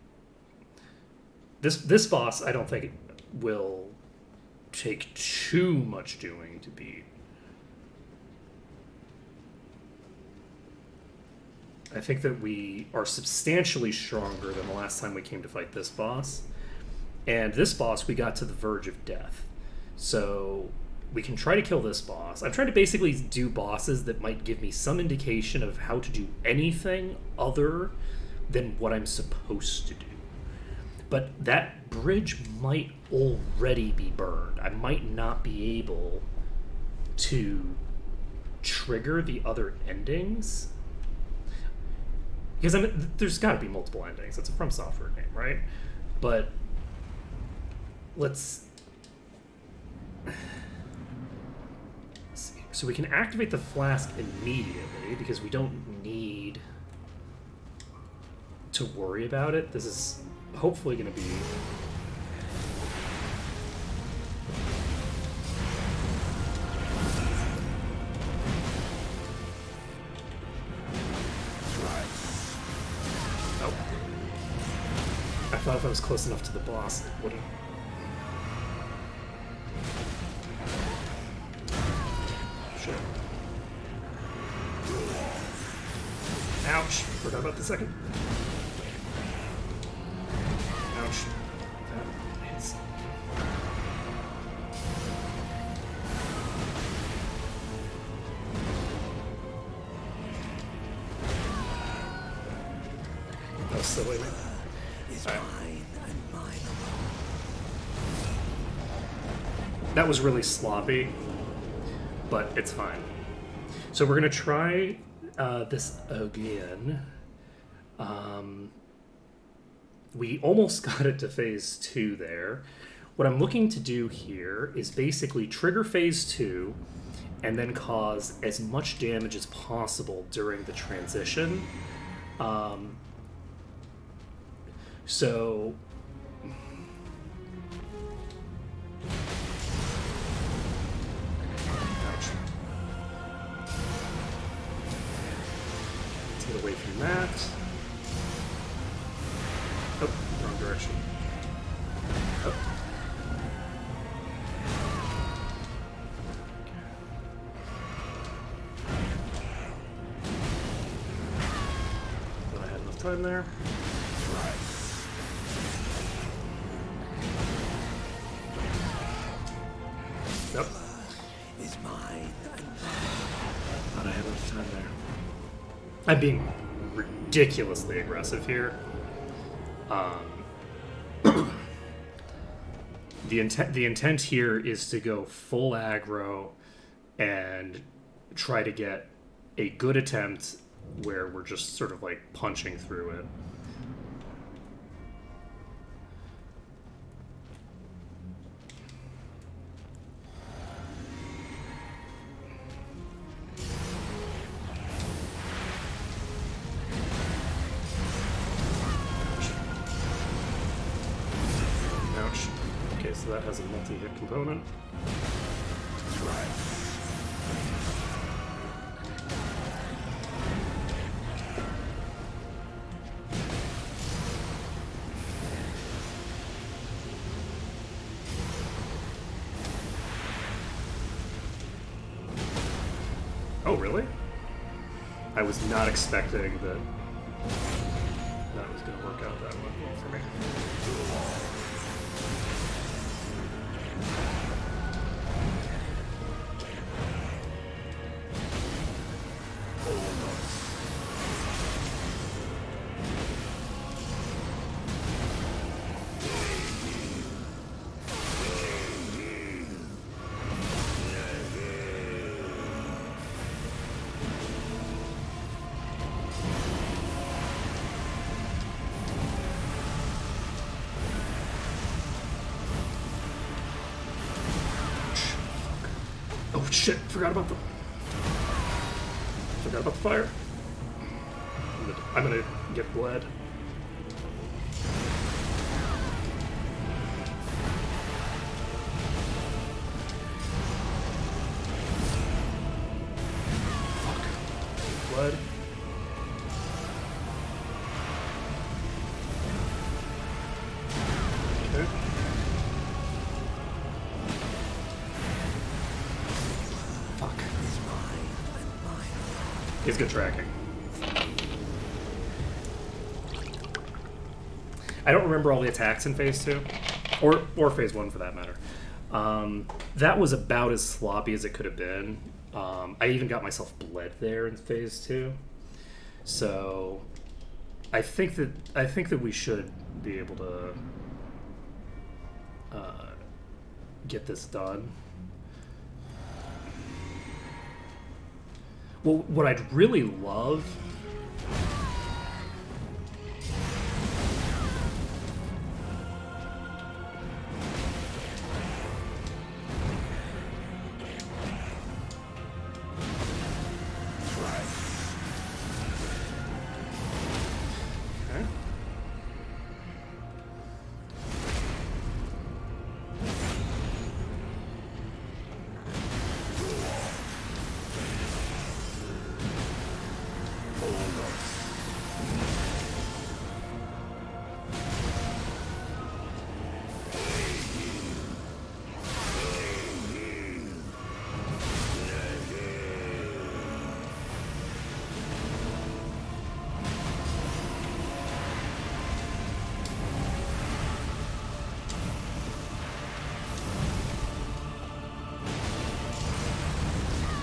This boss, I don't think will take too much doing to beat. I think that we are substantially stronger than the last time we came to fight this boss. And this boss, we got to the verge of death. So we can try to kill this boss. I'm trying to basically do bosses that might give me some indication of how to do anything other than what I'm supposed to do. But that bridge might already be burned. I might not be able to trigger the other endings. Because there's got to be multiple endings. It's a From Software game, right? But let's see. So we can activate the flask immediately because we don't need to worry about it. This is hopefully going to be... Oh. I thought if I was close enough to the boss, it wouldn't... Shit. Ouch. Forgot about the second. Ouch. That hits. That was silly. Right. That was really sloppy, but it's fine. So we're gonna try this again. We almost got it to phase 2 there. What I'm looking to do here is basically trigger phase 2 and then cause as much damage as possible during the transition. So... Ouch. Let's get away from that. Oh, wrong direction. Oh. Thought I had enough time there. Yep. Is mine. Thought I had enough time there. I'm being ridiculously aggressive here. The intent here is to go full aggro and try to get a good attempt where we're just sort of like punching through it. Ouch. Okay, so that has a multi-hit component. Oh, really? I was not expecting that. always going to work out that way for me. Oh shit! Forgot about the fire. I'm gonna get bled. Fuck. Bled. Okay. Fuck. He's good tracking. I don't remember all the attacks in Phase 2. Or Phase 1 for that matter. That was about as sloppy as it could have been. I even got myself bled there in Phase 2. So I think that we should be able to get this done. Well, what I'd really love Okay.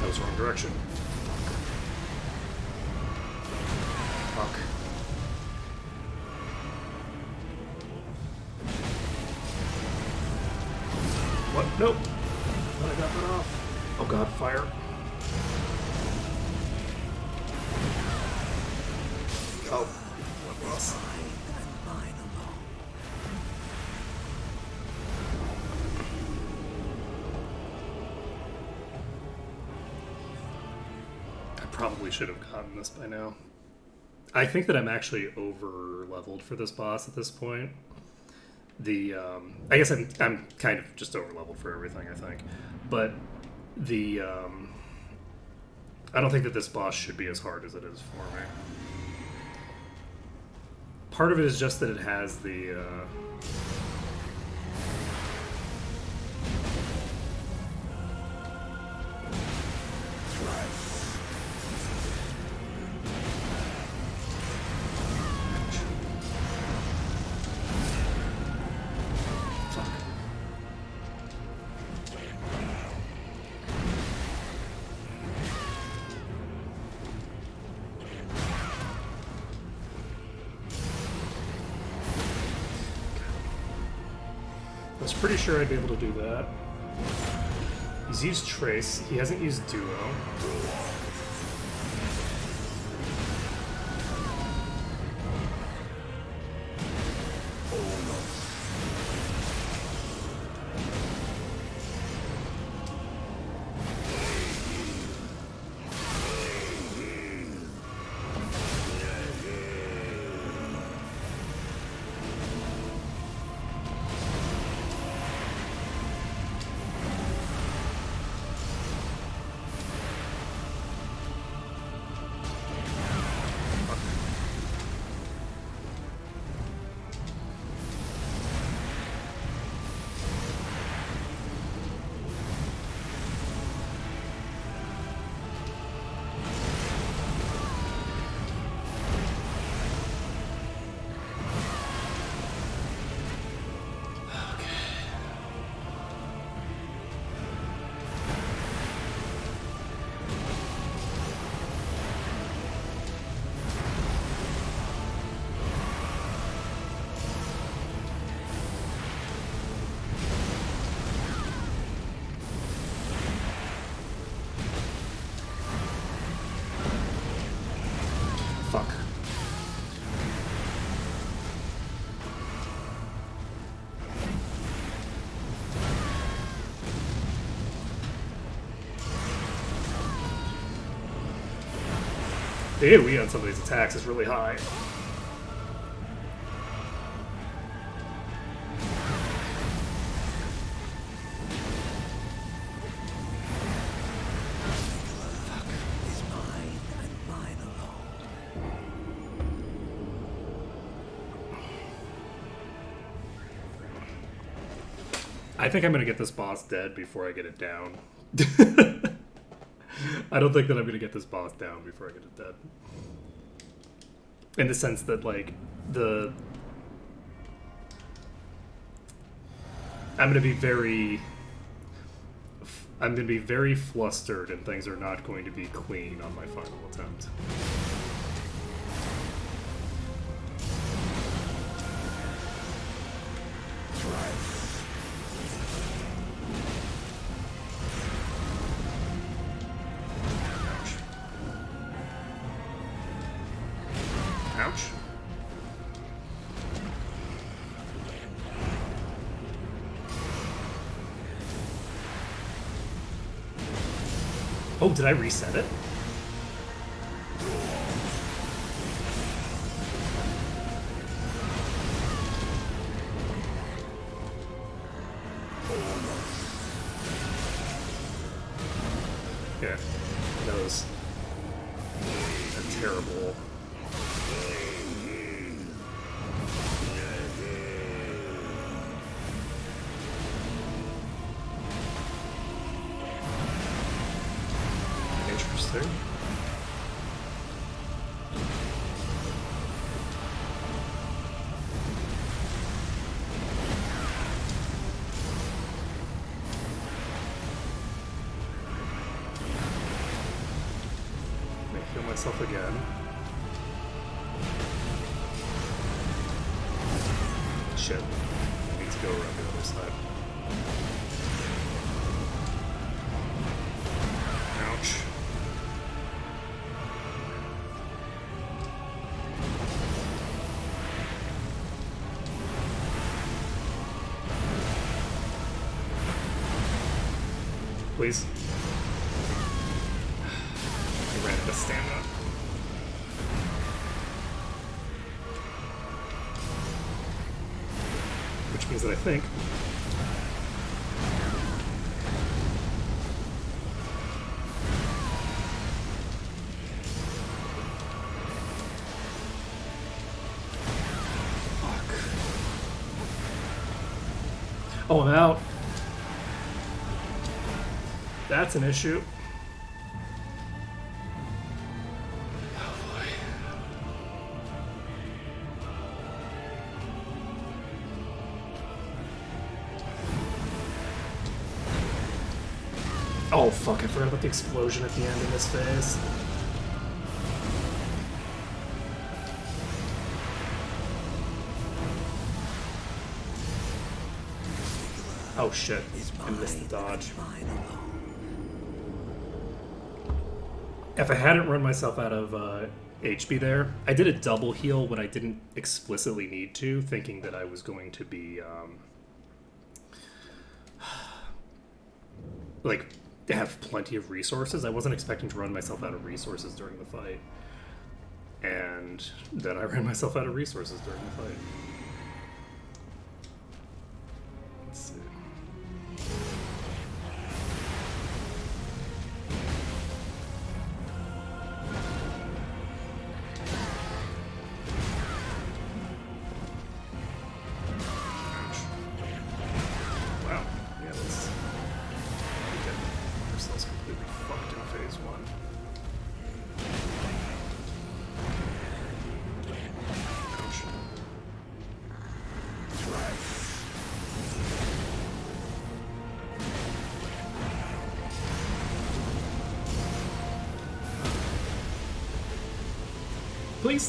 That was the wrong direction. Fuck. What? Nope. I got that off. Oh god, fire. Oh. What else? I probably should have gotten this by now. I think that I'm actually over leveled for this boss at this point. I guess I'm kind of just over leveled for everything, I think. But I don't think that this boss should be as hard as it is for me. Part of it is just that it has the fuck. I was pretty sure I'd be able to do that. He's used Trace. He hasn't used Duo. The AoE on some of these attacks is really high. Is mine and mine alone. I think I'm gonna get this boss dead before I get it down. I don't think that I'm gonna get this boss down before I get it dead. In the sense that, like, I'm gonna be very flustered, and things are not going to be clean on my final attempt. Ouch. Oh, did I reset it? Yeah, that was a terrible. Interesting. Let me heal myself again. Shit. I need to go around the other side. Ouch. Please. I ran out of stamina. Which means that I think oh, I'm out. That's an issue. Oh boy. Oh fuck, I forgot about the explosion at the end of this phase. Oh shit, I missed the dodge. Mine alone. If I hadn't run myself out of HP there, I did a double heal when I didn't explicitly need to, thinking that I was going to be, like, have plenty of resources. I wasn't expecting to run myself out of resources during the fight. And then I ran myself out of resources during the fight. Let's see. Wow. Yeah, let's get ourselves completely fucked in phase one. Ouch. Please.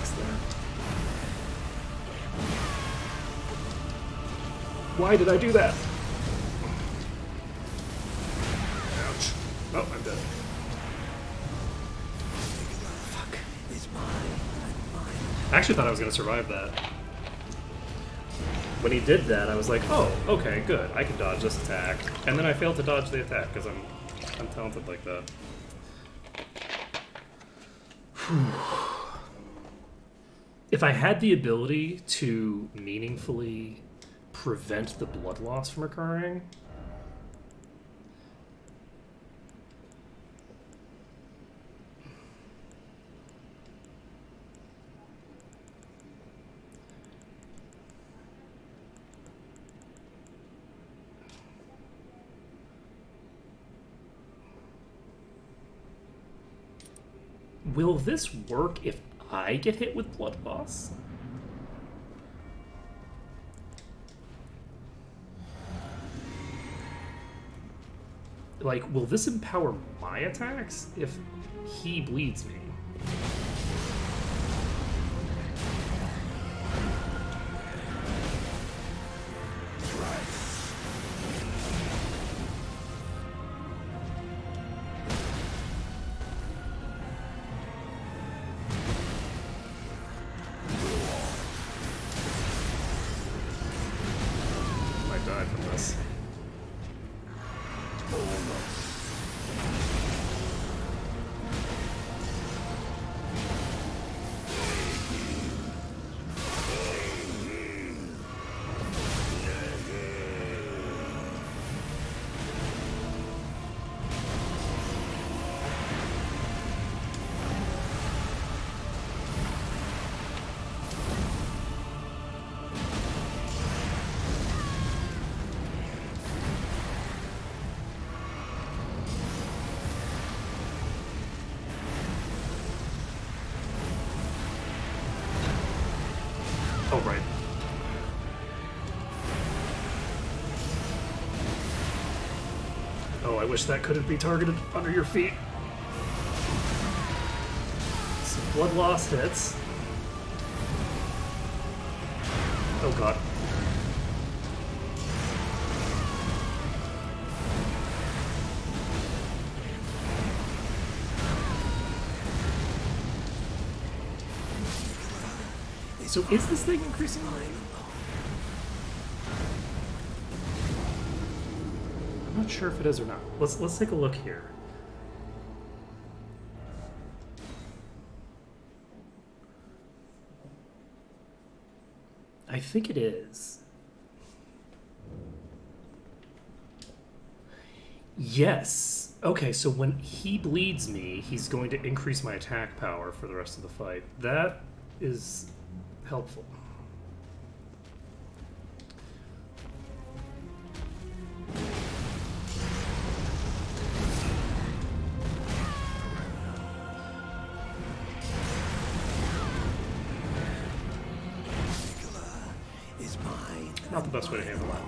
attacks there. Why did I do that? Ouch. Oh, I'm dead. Fuck. I actually thought I was going to survive that. When he did that, I was like, oh, okay, good. I can dodge this attack. And then I failed to dodge the attack because I'm talented like that. If I had the ability to meaningfully prevent the blood loss from occurring, will this work if I get hit with blood loss? Like, will this empower my attacks if he bleeds me? I died from this. Oh, right. Oh, I wish that couldn't be targeted under your feet. Some blood loss hits. Oh god. So is this thing increasing mine? I'm not sure if it is or not. Let's take a look here. I think it is. Yes. Okay, so when he bleeds me, he's going to increase my attack power for the rest of the fight. That is helpful. Not the best way to handle that.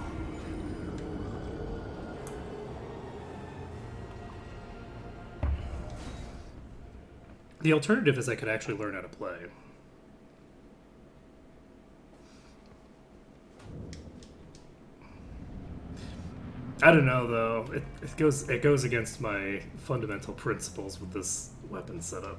The alternative is I could actually learn how to play. I don't know though. It goes against my fundamental principles with this weapon setup.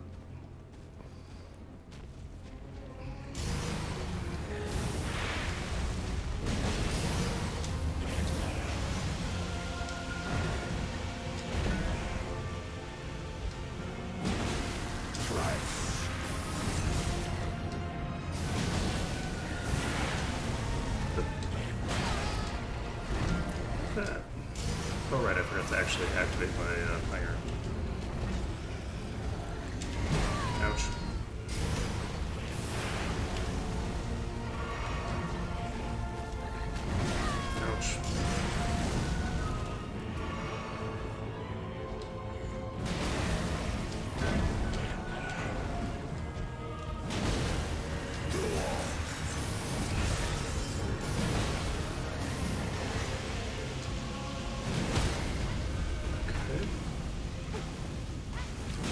Oh right, I forgot to actually activate my iron. Ouch. Ouch.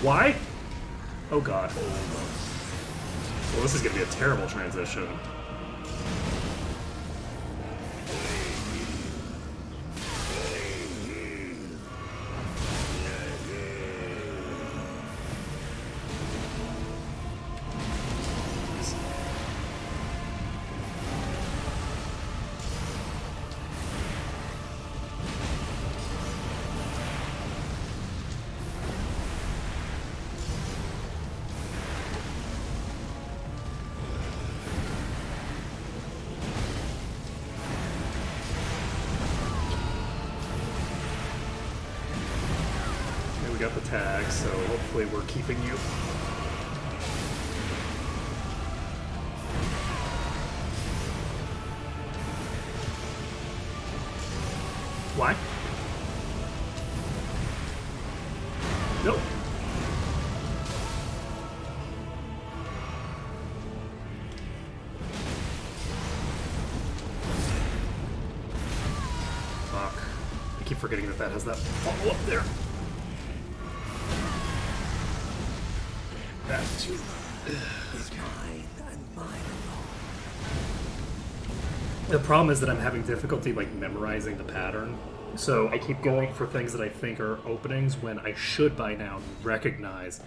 Why? Oh god. Well, this is gonna be a terrible transition. We got the tag, so hopefully we're keeping you. Why? Nope. Fuck. I keep forgetting that has that follow-up there. That too. Is mine and mine alone. The problem is that I'm having difficulty like memorizing the pattern. So I keep going for things that I think are openings when I should by now recognize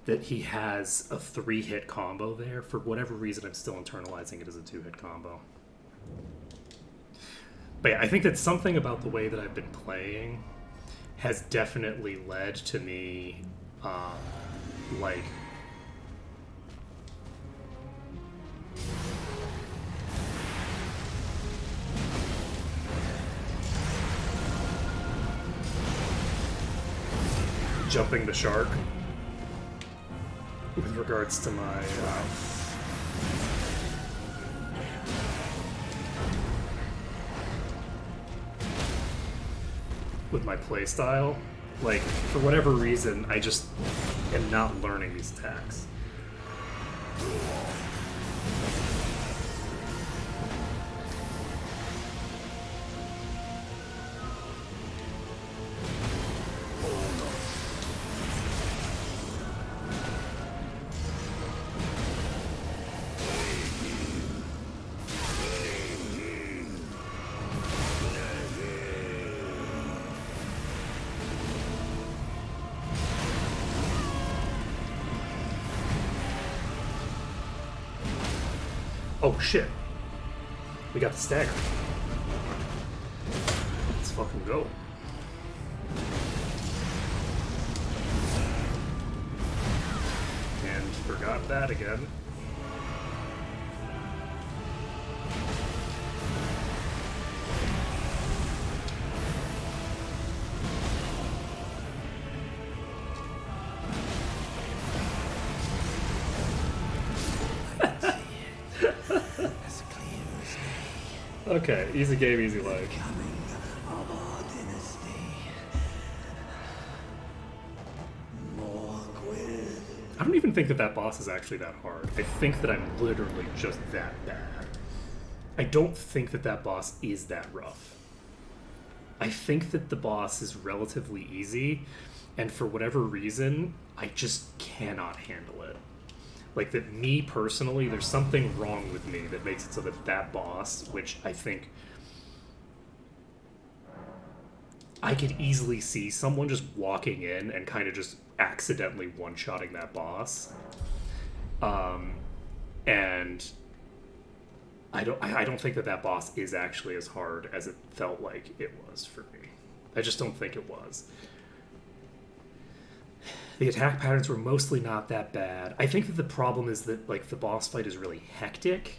that he has a 3-hit combo there. For whatever reason, I'm still internalizing it as a 2-hit combo. But yeah, I think that something about the way that I've been playing has definitely led to me, like... jumping the shark with regards to my with my playstyle. Like, for whatever reason, I just am not learning these attacks. Oh shit. We got the stagger. Let's fucking go. And forgot that again. Okay, easy game, easy life. I don't even think that that boss is actually that hard. I think that I'm literally just that bad. I don't think that that boss is that rough. I think that the boss is relatively easy, and for whatever reason, I just cannot handle it. Like, that me personally, there's something wrong with me that makes it so that that boss, which I think I could easily see someone just walking in and kind of just accidentally one-shotting that boss. And I don't think that that boss is actually as hard as it felt like it was for me. I just don't think it was. The attack patterns were mostly not that bad. I think that the problem is that, like, the boss fight is really hectic,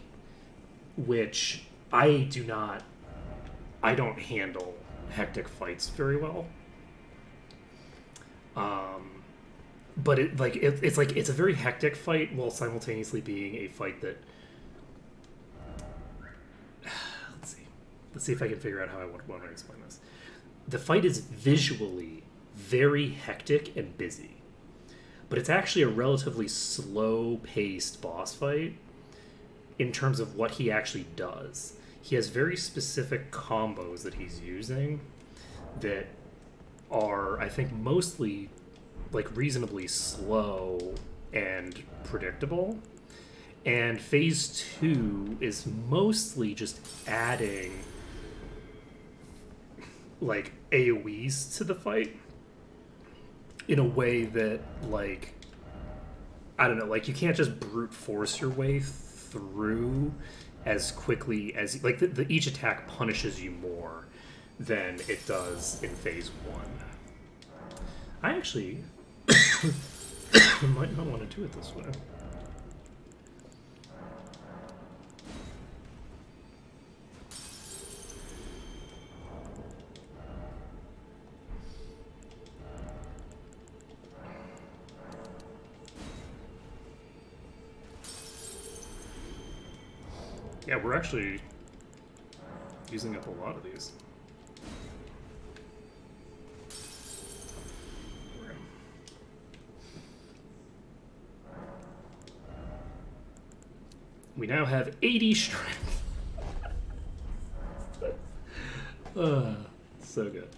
which I don't handle hectic fights very well. But it's a very hectic fight while simultaneously being a fight that... Let's see if I can figure out how I want to explain this. The fight is visually very hectic and busy. But it's actually a relatively slow-paced boss fight in terms of what he actually does. He has very specific combos that he's using that are, I think, mostly like reasonably slow and predictable. And phase 2 is mostly just adding like AoEs to the fight in a way that, like, I don't know, like, you can't just brute force your way through as quickly as, like, each attack punishes you more than it does in phase 1. I actually might not want to do it this way. Yeah, we're actually using up a lot of these. We now have 80 strength. So good.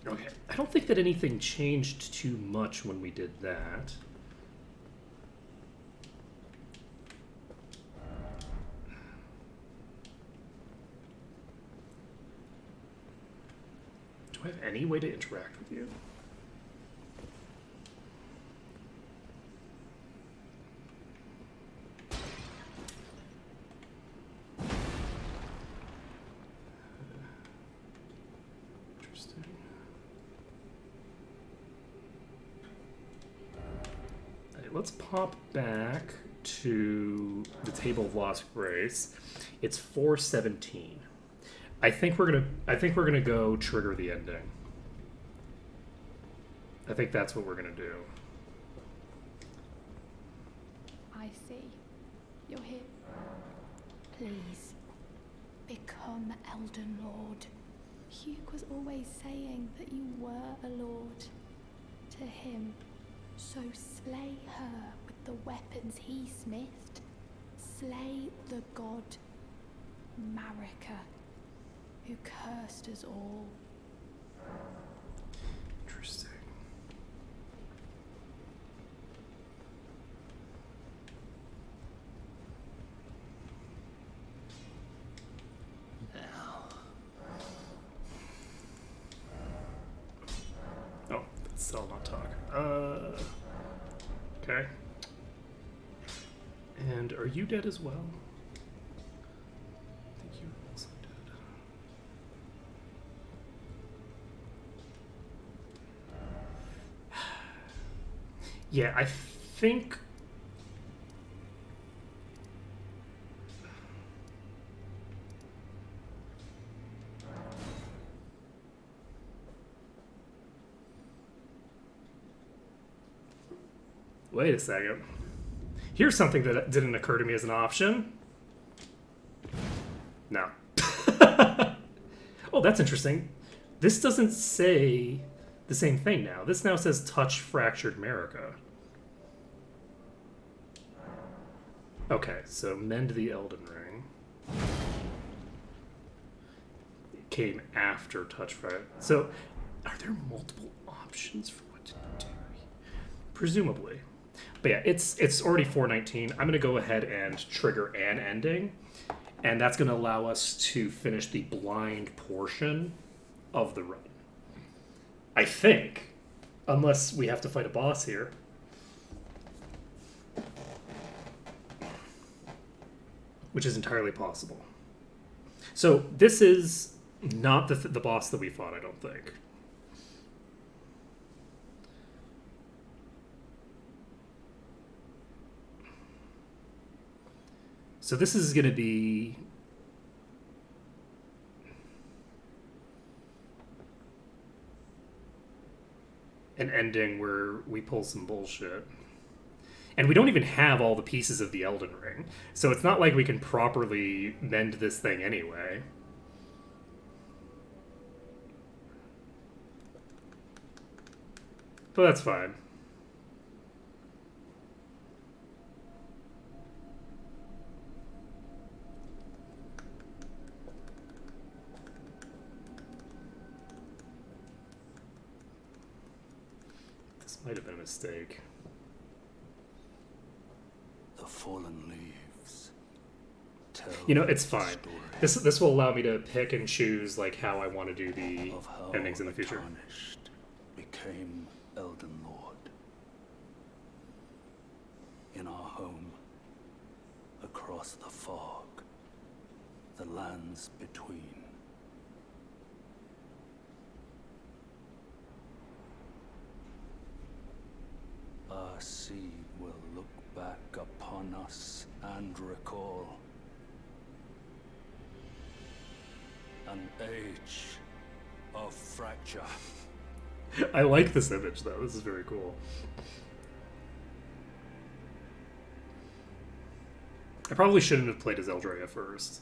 Okay, I don't think that anything changed too much when we did that. Do I have any way to interact with you? Interesting. All right, let's pop back to the Table of Lost Grace. It's 417. I think we're gonna go trigger the ending. I think that's what we're gonna do. I see. You're here. Please, become Elden Lord. Hugh was always saying that you were a lord to him. So slay her with the weapons he smithed. Slay the god Marika, who cursed us all. Interesting. Oh, that's still not talk. Okay. And are you dead as well? I think you're also dead. Yeah, I think. Wait a second. Here's something that didn't occur to me as an option. No. Oh, that's interesting. This doesn't say the same thing now. This now says touch fractured Marika. Okay, so mend the Elden Ring. It came after touch fractured. So, are there multiple options for what to do? Presumably. But yeah, it's already 419. I'm going to go ahead and trigger an ending, and that's going to allow us to finish the blind portion of the run. I think, unless we have to fight a boss here. Which is entirely possible. So this is not the boss that we fought, I don't think. So this is going to be an ending where we pull some bullshit. And we don't even have all the pieces of the Elden Ring, so it's not like we can properly mend this thing anyway. But that's fine. This might have been a mistake. The fallen leaves tell It's the fine. story This will allow me to pick and choose like how I want to do the of how endings in the the future. Tarnished became Elden Lord. In our home, across the fog, the lands between. Our seed will look back upon us and recall an age of fracture. I like this image though. This is very cool. I probably shouldn't have played as Eldrea first.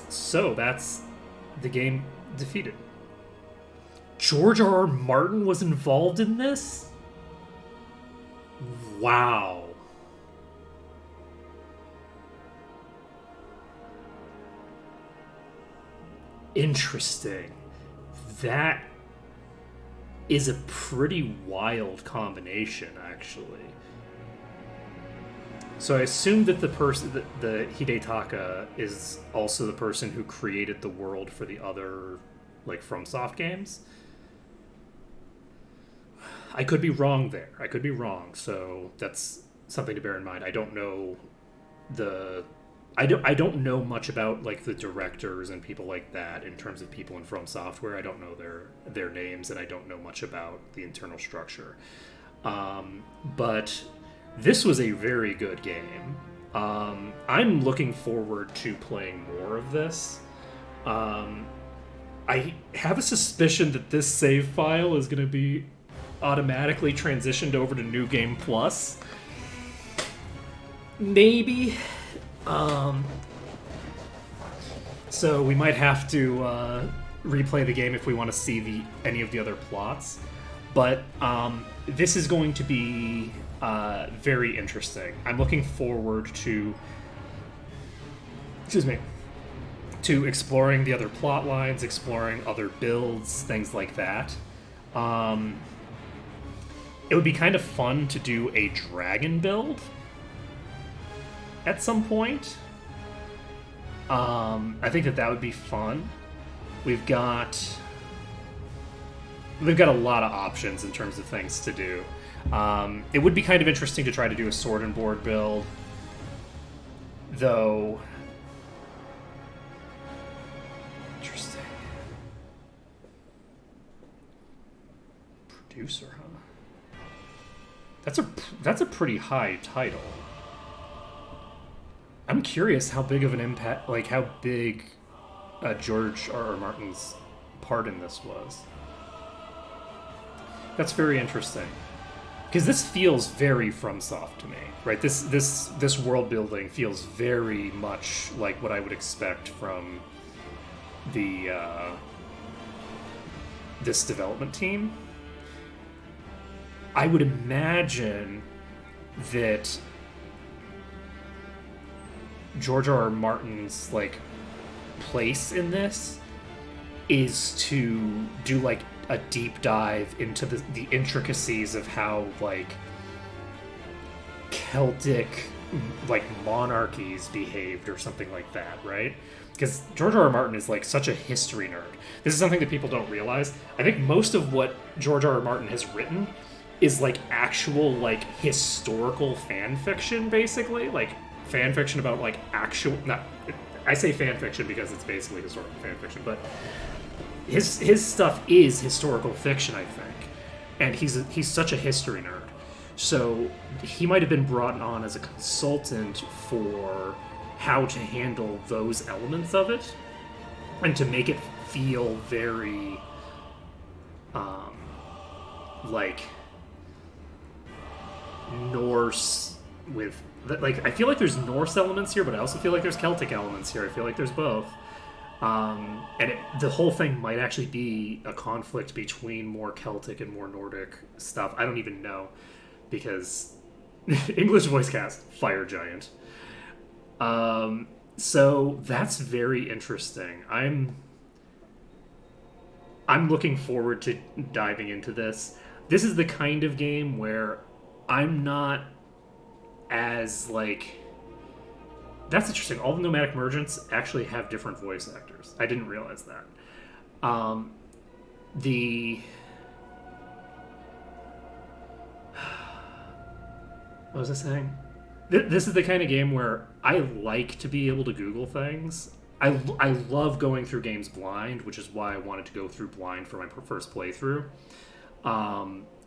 So that's the game defeated. George R.R. Martin was involved in this? Wow. Interesting. That is a pretty wild combination, actually. So I assume that the person, the Hidetaka, is also the person who created the world for the other, like, FromSoft games. I could be wrong there. I could be wrong. So that's something to bear in mind. I don't know I don't know much about like the directors and people like that in terms of people in From Software. I don't know their names, and I don't know much about the internal structure. But this was a very good game. I'm looking forward to playing more of this. I have a suspicion that this save file is going to be automatically transitioned over to New Game Plus. Maybe. So we might have to replay the game if we want to see any of the other plots. But this is going to be very interesting. I'm looking forward to exploring the other plot lines, exploring other builds, things like that. It would be kind of fun to do a dragon build at some point. I think that would be fun. We've got a lot of options in terms of things to do. It would be kind of interesting to try to do a sword and board build, though. Interesting. Producer, huh? That's a pretty high title. I'm curious how big of an impact, like how big George R.R. Martin's part in this was. That's very interesting, because this feels very FromSoft to me, right? This world building feels very much like what I would expect from this development team. I would imagine that George R.R. Martin's like place in this is to do like a deep dive into the intricacies of how like Celtic like monarchies behaved or something like that, right? Because George R.R. Martin is like such a history nerd. This is something that people don't realize. I think most of what George R.R. Martin has written is like actual like historical fan fiction, basically, like fan fiction about like actual, not, I say fan fiction because it's basically historical fan fiction, but his stuff is historical fiction, I think, and he's such a history nerd. So he might have been brought on as a consultant for how to handle those elements of it and to make it feel very like Norse with, like, I feel like there's Norse elements here, but I also feel like there's Celtic elements here. I feel like there's both. And the whole thing might actually be a conflict between more Celtic and more Nordic stuff. I don't even know, because English voice cast, Fire Giant. So that's very interesting. I'm I'm looking forward to diving into this. This is the kind of game where I'm not as like. That's interesting. All the nomadic merchants actually have different voice actors. I didn't realize that. The what was I saying? This is the kind of game where I like to be able to Google things. I love going through games blind, which is why I wanted to go through blind for my first playthrough.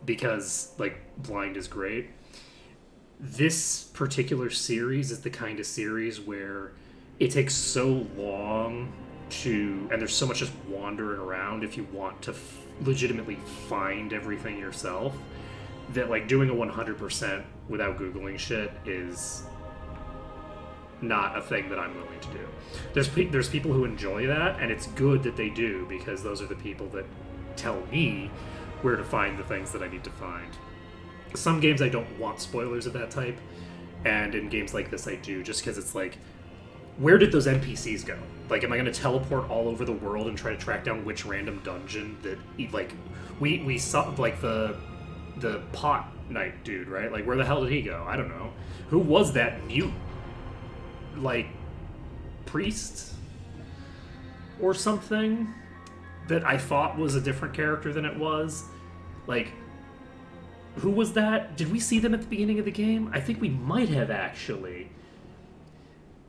Because like blind is great. This particular series is the kind of series where it takes so long to, and there's so much just wandering around if you want to legitimately find everything yourself, that like doing a 100% without Googling shit is not a thing that I'm willing to do. There's people who enjoy that, and it's good that they do, because those are the people that tell me where to find the things that I need to find. Some games I don't want spoilers of that type, and in games like this I do, just because it's like, where did those NPCs go? Like, am I going to teleport all over the world and try to track down which random dungeon that, like, we saw, like, the pot knight dude, right? Like, where the hell did he go? I don't know. Who was that mute, like, priest or something that I thought was a different character than it was? Like, who was that? Did we see them at the beginning of the game? I think we might have, actually.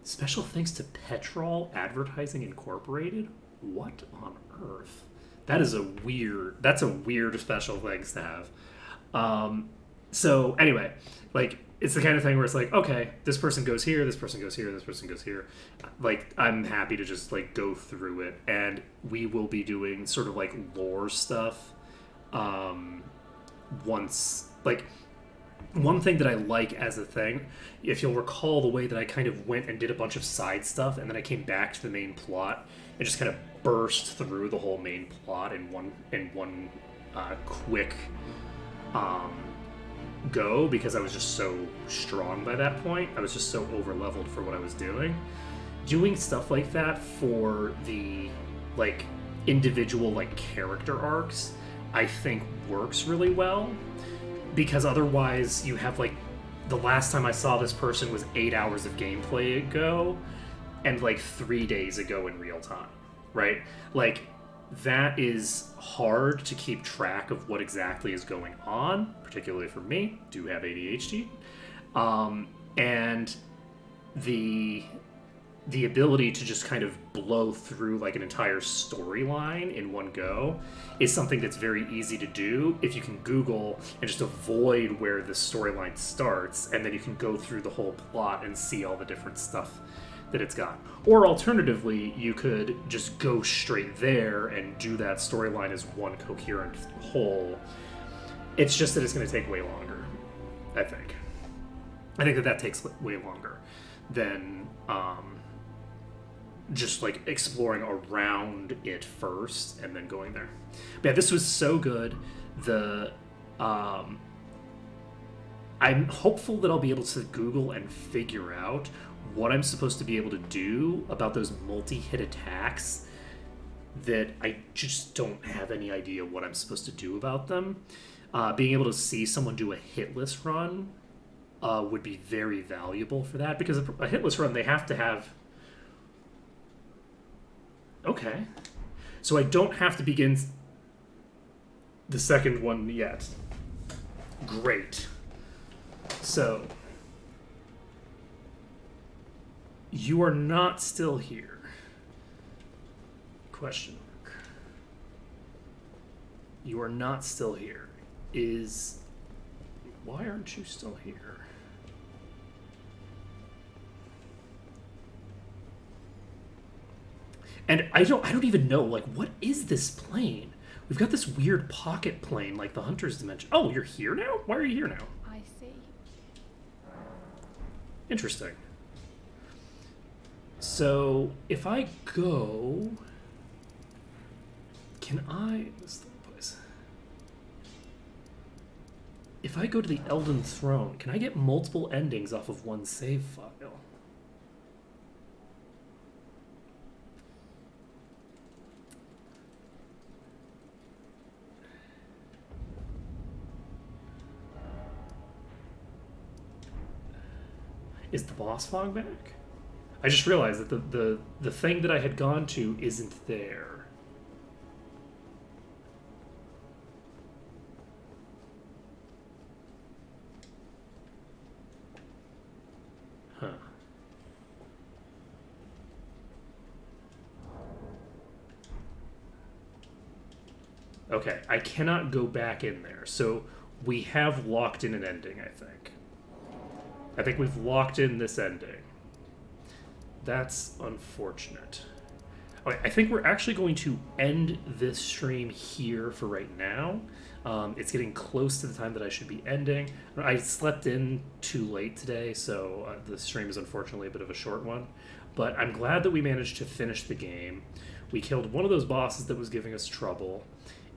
Special thanks to Petrol Advertising Incorporated? What on earth? That's a weird special thanks to have. So anyway, like, it's the kind of thing where it's like, okay, this person goes here, this person goes here, this person goes here. Like, I'm happy to just like go through it, and we will be doing sort of like lore stuff. Once, like, one thing that I like as a thing, if you'll recall the way that I kind of went and did a bunch of side stuff, and then I came back to the main plot and just kind of burst through the whole main plot in one quick go, because I was just so strong by that point. I was just so over leveled for what I was doing. Doing stuff like that for the like individual like character arcs, I think works really well, because otherwise you have like, the last time I saw this person was 8 hours of gameplay ago and like 3 days ago in real time, right? Like, that is hard to keep track of what exactly is going on, particularly for me, do have ADHD. And the ability to just kind of blow through like an entire storyline in one go is something that's very easy to do if you can Google and just avoid where the storyline starts, and then you can go through the whole plot and see all the different stuff that it's got. Or alternatively, you could just go straight there and do that storyline as one coherent whole. It's just that it's going to take way longer, I think. I think that takes way longer than just like exploring around it first and then going there. But yeah, this was so good. I'm hopeful that I'll be able to Google and figure out what I'm supposed to be able to do about those multi-hit attacks that I just don't have any idea what I'm supposed to do about them. Being able to see someone do a hitless run would be very valuable for that, because a hitless run, they have to have... Okay. So I don't have to begin the second one yet. Great. So... You are not still here. Question mark. You are not still here. Why aren't you still here? And I don't even know, like, what is this plane? We've got this weird pocket plane, like the Hunter's Dimension. Oh, you're here now? Why are you here now? I see. Interesting. So, if I go... Can I... This is the place. If I go to the Elden Throne, can I get multiple endings off of one save file? Is the boss fog back? I just realized that the thing that I had gone to isn't there. Huh. Okay, I cannot go back in there. So we have locked in an ending, I think. I think we've locked in this ending. That's unfortunate. Okay, I think we're actually going to end this stream here for right now. It's getting close to the time that I should be ending. I slept in too late today, so the stream is unfortunately a bit of a short one. But I'm glad that we managed to finish the game. We killed one of those bosses that was giving us trouble.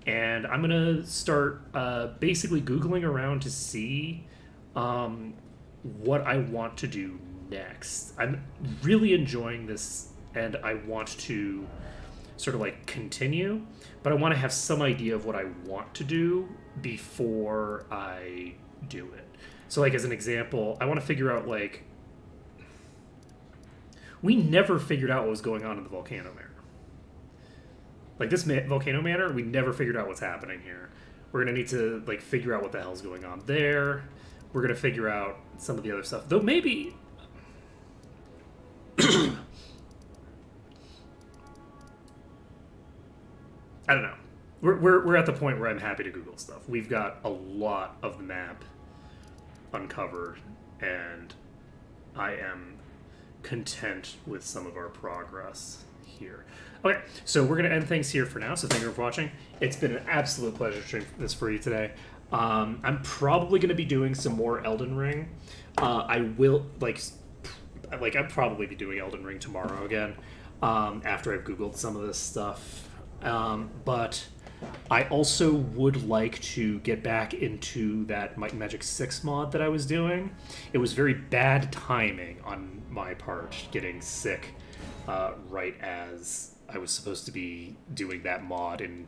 And I'm going to start basically Googling around to see what I want to do next. I'm really enjoying this, and I want to sort of like continue, but I want to have some idea of what I want to do before I do it. So like as an example, I want to figure out like, we never figured out what was going on in the Volcano Manor. Like this Volcano Manor, we never figured out what's happening here. We're going to need to like figure out what the hell's going on there. We're going to figure out some of the other stuff. Though maybe... I don't know. We're at the point where I'm happy to Google stuff. We've got a lot of the map uncovered, and I am content with some of our progress here. Okay, so we're going to end things here for now, so thank you for watching. It's been an absolute pleasure to stream this for you today. I'm probably going to be doing some more Elden Ring. I will, I'll probably be doing Elden Ring tomorrow again, after I've Googled some of this stuff. But I also would like to get back into that Might and Magic 6 mod that I was doing. It was very bad timing on my part, getting sick right as I was supposed to be doing that mod and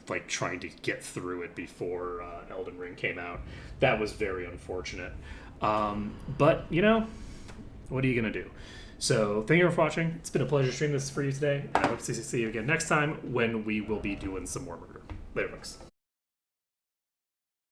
like trying to get through it before Elden Ring came out. That was very unfortunate. But, you know, what are you going to do? So thank you for watching. It's been a pleasure streaming this for you today. And I hope to see you again next time when we will be doing some more murder. Later, folks.